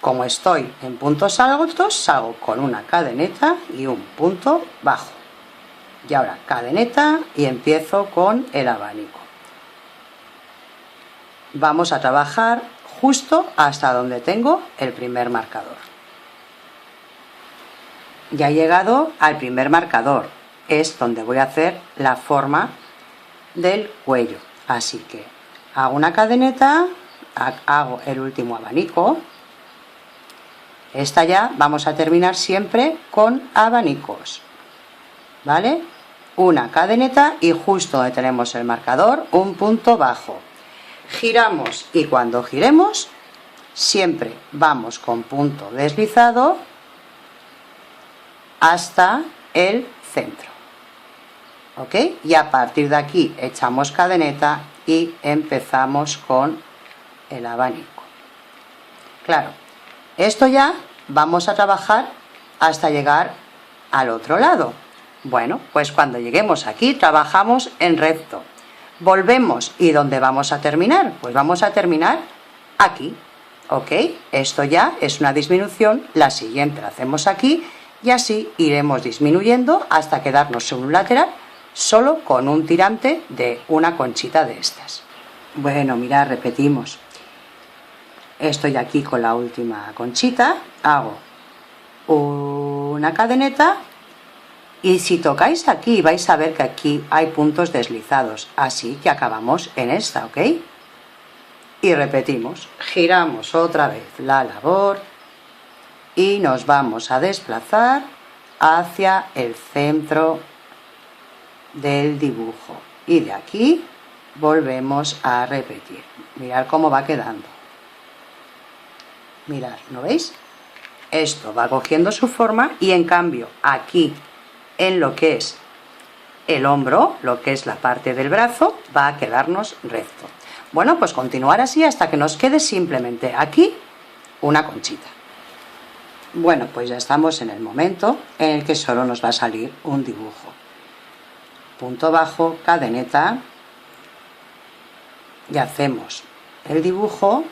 Como estoy en puntos altos, salgo con una cadeneta y un punto bajo. Y ahora cadeneta y empiezo con el abanico. Vamos a trabajar justo hasta donde tengo el primer marcador. Ya he llegado al primer marcador, es donde voy a hacer la forma del cuello, así que hago una cadeneta, hago el último abanico. Esta ya vamos a terminar siempre con abanicos, ¿vale? Una cadeneta y justo donde tenemos el marcador un punto bajo. Giramos, y cuando giremos siempre vamos con punto deslizado hasta el centro, ¿ok? Y a partir de aquí echamos cadeneta y empezamos con el abanico. Claro, esto ya vamos a trabajar hasta llegar al otro lado. Bueno, pues cuando lleguemos aquí trabajamos en recto, volvemos, y ¿dónde vamos a terminar? Pues vamos a terminar aquí, ¿ok? Esto ya es una disminución, la siguiente la hacemos aquí, y así iremos disminuyendo hasta quedarnos en un lateral solo con un tirante de una conchita de estas. Bueno, mirad, repetimos. Estoy aquí con la última conchita, hago una cadeneta, y si tocáis aquí vais a ver que aquí hay puntos deslizados, así que acabamos en esta, ¿ok? Y repetimos, giramos otra vez la labor y nos vamos a desplazar hacia el centro del dibujo, y de aquí volvemos a repetir. Mirad cómo va quedando. Mirad, ¿no veis? esto va cogiendo su forma y en cambio aquí en lo que es el hombro, lo que es la parte del brazo, va a quedarnos recto. Bueno, pues continuar así hasta que nos quede simplemente aquí una conchita. Bueno, pues ya estamos en el momento en el que solo nos va a salir un dibujo. Punto bajo, cadeneta, y hacemos el dibujo,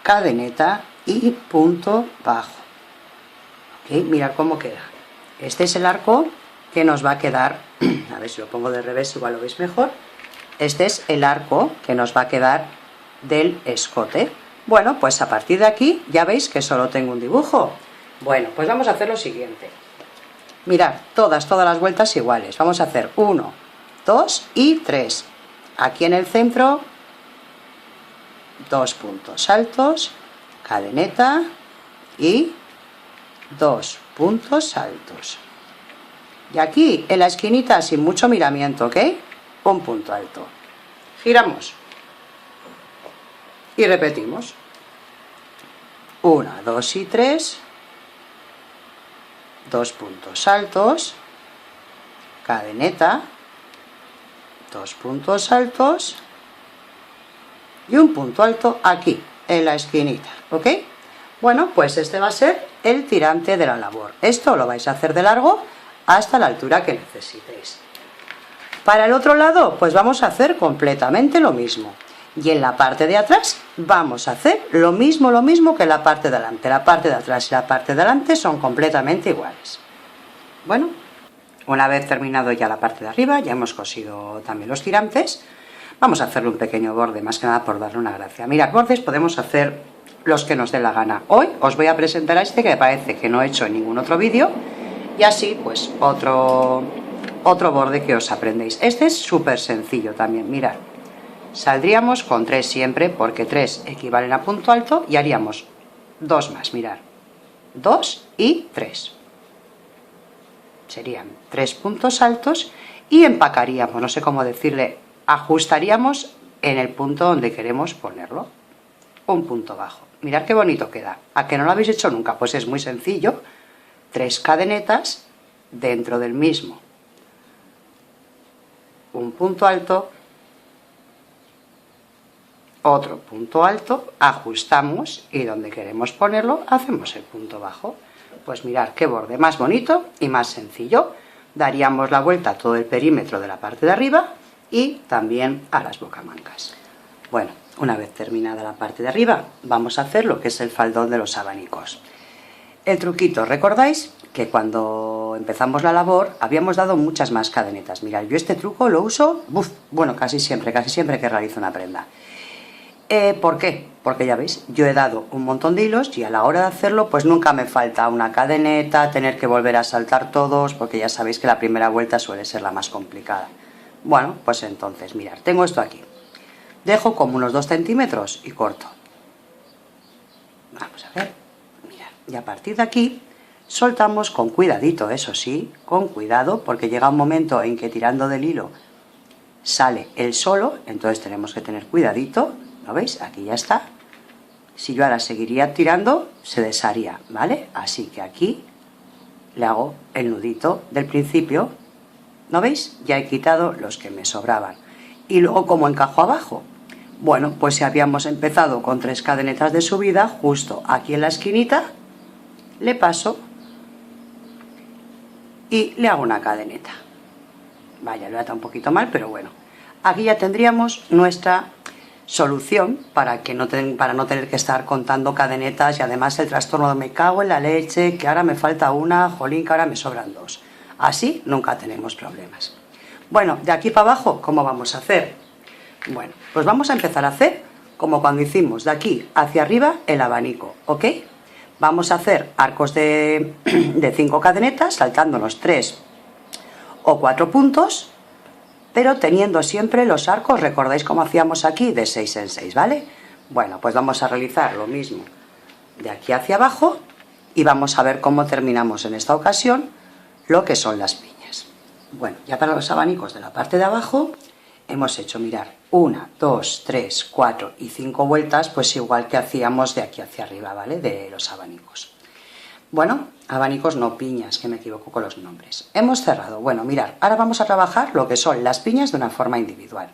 cadeneta y punto bajo. ¿Okay? Mirad cómo queda. Este es el arco que nos va a quedar, a ver si lo pongo de revés, igual lo veis mejor. Este es el arco que nos va a quedar del escote. Bueno, pues a partir de aquí ya veis que solo tengo un dibujo. Bueno, pues vamos a hacer lo siguiente. Mirad, todas las vueltas iguales. Vamos a hacer 1, 2 y 3. Aquí en el centro, 2 puntos altos, cadeneta y 2 puntos altos. Y aquí en la esquinita, sin mucho miramiento, ¿ok? Un punto alto. Giramos. Y repetimos. 1, 2 y 3. 2 puntos altos. Cadeneta. 2 puntos altos. Y un punto alto aquí, en la esquinita, ¿ok? Bueno, pues este va a ser el tirante de la labor. Esto lo vais a hacer de largo hasta la altura que necesitéis. Para el otro lado, pues vamos a hacer completamente lo mismo. Y en la parte de atrás vamos a hacer lo mismo que en la parte de delante. La parte de atrás y la parte de delante son completamente iguales. Bueno, una vez terminado ya la parte de arriba, ya hemos cosido también los tirantes. Vamos a hacerle un pequeño borde, más que nada por darle una gracia. Mirad, bordes podemos hacer los que nos dé la gana. Hoy os voy a presentar a este que me parece que no he hecho en ningún otro vídeo. Y así, pues, otro borde que os aprendéis. Este es súper sencillo también, mirad. Saldríamos con 3 siempre, porque 3 equivalen a punto alto, y haríamos 2 más, mirad. 2 y 3. Serían 3 puntos altos y empacaríamos, no sé cómo decirle, ajustaríamos en el punto donde queremos ponerlo. Un punto bajo. Mirad qué bonito queda. ¿A que no lo habéis hecho nunca? Pues es muy sencillo. 3 cadenetas dentro del mismo. Un punto alto, otro punto alto, ajustamos y donde queremos ponerlo hacemos el punto bajo. Pues mirad qué borde más bonito y más sencillo. Daríamos la vuelta a todo el perímetro de la parte de arriba y también a las bocamancas. Bueno, una vez terminada la parte de arriba, vamos a hacer lo que es el faldón de los abanicos. El truquito, ¿recordáis? Que cuando empezamos la labor habíamos dado muchas más cadenetas. Mirad, yo este truco lo uso, bueno, casi siempre que realizo una prenda. ¿Por qué? Porque ya veis, yo he dado un montón de hilos y a la hora de hacerlo pues nunca me falta una cadeneta, tener que volver a saltar todos, porque ya sabéis que la primera vuelta suele ser la más complicada. Bueno, pues entonces, mirad, tengo esto aquí. Dejo como unos 2 centímetros y corto. Vamos a ver, mirad, y a partir de aquí soltamos con cuidadito, eso sí, con cuidado, porque llega un momento en que tirando del hilo sale él solo, entonces tenemos que tener cuidadito. ¿Lo veis? Aquí ya está. Si yo ahora seguiría tirando, se desharía, ¿vale? Así que aquí le hago el nudito del principio. ¿No veis? Ya he quitado los que me sobraban. Y luego, ¿cómo encajo abajo? Bueno, pues si habíamos empezado con 3 cadenetas de subida, justo aquí en la esquinita, le paso y le hago una cadeneta. Vaya, lo he atado un poquito mal, pero bueno. Aquí ya tendríamos nuestra solución para no tener que estar contando cadenetas y además el trastorno de me cago en la leche, que ahora me falta una, jolín, que ahora me sobran 2. Así nunca tenemos problemas. Bueno, de aquí para abajo, ¿cómo vamos a hacer? Bueno, pues vamos a empezar a hacer como cuando hicimos de aquí hacia arriba el abanico, ¿ok? Vamos a hacer arcos de 5 cadenetas, saltándonos 3 o 4 puntos, pero teniendo siempre los arcos, ¿recordáis cómo hacíamos aquí? De 6 en 6, ¿vale? Bueno, pues vamos a realizar lo mismo de aquí hacia abajo y vamos a ver cómo terminamos en esta ocasión lo que son las piñas. Bueno, ya para los abanicos de la parte de abajo hemos hecho, mirar, 1, 2, 3, 4 y 5 vueltas, pues igual que hacíamos de aquí hacia arriba, ¿vale? De los abanicos. Bueno, abanicos no, piñas, que me equivoco con los nombres. Hemos cerrado. Bueno, mirar, ahora vamos a trabajar lo que son las piñas de una forma individual.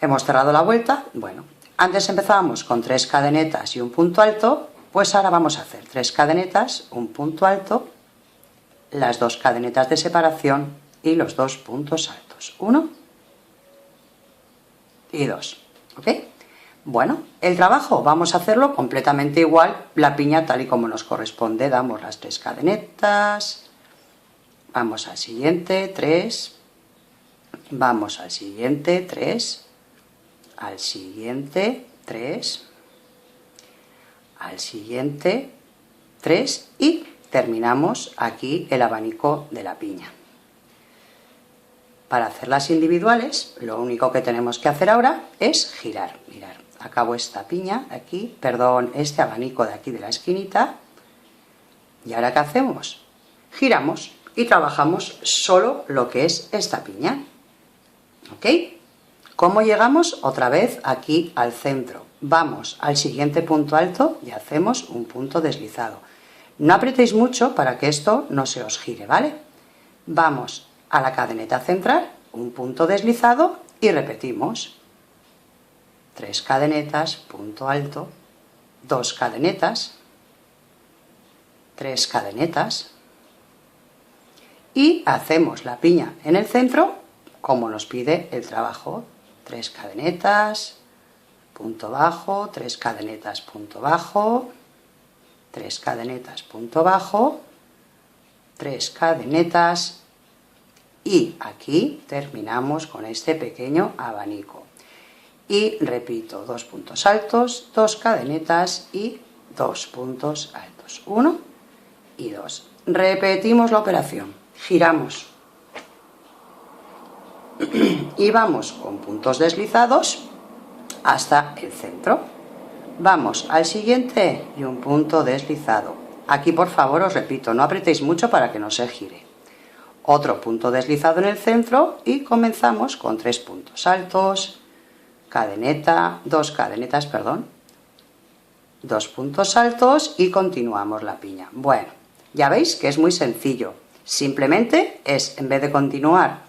Hemos cerrado la vuelta. Bueno, antes empezábamos con 3 cadenetas y un punto alto, pues ahora vamos a hacer 3 cadenetas, un punto alto, las 2 cadenetas de separación y los 2 puntos altos. 1 y 2, ¿ok? Bueno, el trabajo vamos a hacerlo completamente igual, la piña tal y como nos corresponde. Damos las 3 cadenetas, vamos al siguiente, 3, vamos al siguiente, 3, al siguiente, 3, al siguiente, 3 y terminamos aquí el abanico de la piña. Para hacerlas individuales, lo único que tenemos que hacer ahora es girar. Mirar, acabo esta piña aquí, perdón, este abanico de aquí de la esquinita. ¿Y ahora qué hacemos? Giramos y trabajamos solo lo que es esta piña. ¿Ok? ¿Cómo llegamos? Otra vez aquí al centro. Vamos al siguiente punto alto y hacemos un punto deslizado. No apretéis mucho para que esto no se os gire, ¿vale? Vamos a la cadeneta central, un punto deslizado y repetimos. 3 cadenetas, punto alto, 2 cadenetas, 3 cadenetas y hacemos la piña en el centro como nos pide el trabajo. 3 cadenetas, punto bajo, 3 cadenetas, punto bajo, 3 cadenetas, punto bajo, 3 cadenetas y aquí terminamos con este pequeño abanico. Y repito, 2 puntos altos, 2 cadenetas y 2 puntos altos. 1 y 2. Repetimos la operación, giramos y vamos con puntos deslizados hasta el centro. Vamos al siguiente y un punto deslizado. Aquí, por favor, os repito, no apretéis mucho para que no se gire. Otro punto deslizado en el centro y comenzamos con 3 puntos altos, cadeneta, 2 cadenetas, perdón, 2 puntos altos y continuamos la piña. Bueno, ya veis que es muy sencillo. Simplemente es, en vez de continuar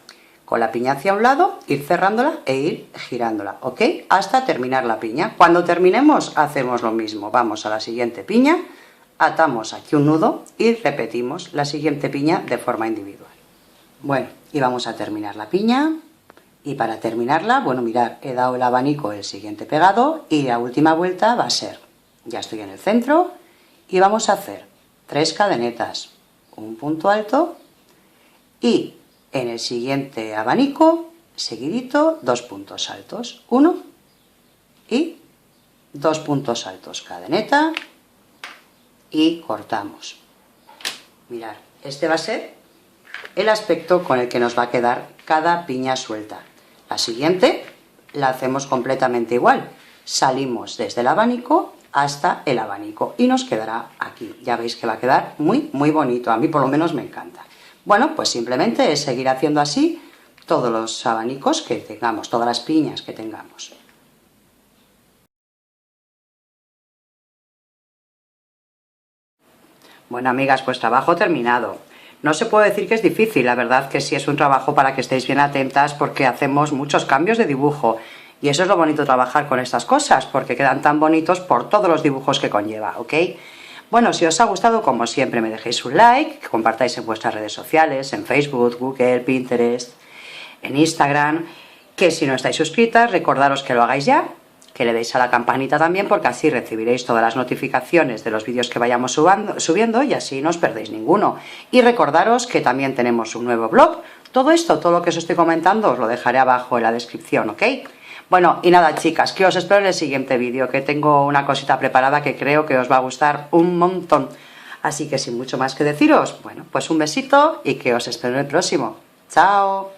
con la piña hacia un lado, ir cerrándola e ir girándola, ¿ok? Hasta terminar la piña. Cuando terminemos hacemos lo mismo. Vamos a la siguiente piña, atamos aquí un nudo y repetimos la siguiente piña de forma individual. Bueno, y vamos a terminar la piña. Y para terminarla, bueno, mirad, he dado el abanico el siguiente pegado y la última vuelta va a ser, ya estoy en el centro, y vamos a hacer 3 cadenetas, un punto alto y en el siguiente abanico, seguidito, 2 puntos altos, 1 y 2 puntos altos, cadeneta y cortamos. Mirad, este va a ser el aspecto con el que nos va a quedar cada piña suelta. La siguiente la hacemos completamente igual. Salimos desde el abanico hasta el abanico y nos quedará aquí. Ya veis que va a quedar muy, muy bonito. A mí por lo menos me encanta. Bueno, pues simplemente es seguir haciendo así todos los abanicos que tengamos, todas las piñas que tengamos. Bueno, amigas, pues trabajo terminado. No se puede decir que es difícil, la verdad que sí es un trabajo para que estéis bien atentas porque hacemos muchos cambios de dibujo y eso es lo bonito de trabajar con estas cosas porque quedan tan bonitos por todos los dibujos que conlleva, ¿ok? Bueno, si os ha gustado, como siempre, me dejéis un like, que compartáis en vuestras redes sociales, en Facebook, Google, Pinterest, en Instagram, que si no estáis suscritas, recordaros que lo hagáis ya, que le deis a la campanita también porque así recibiréis todas las notificaciones de los vídeos que vayamos subiendo y así no os perdéis ninguno. Y recordaros que también tenemos un nuevo blog. Todo esto, todo lo que os estoy comentando, os lo dejaré abajo en la descripción, ¿ok? Bueno, y nada, chicas, que os espero en el siguiente vídeo, que tengo una cosita preparada que creo que os va a gustar un montón. Así que sin mucho más que deciros, bueno, pues un besito y que os espero en el próximo. ¡Chao!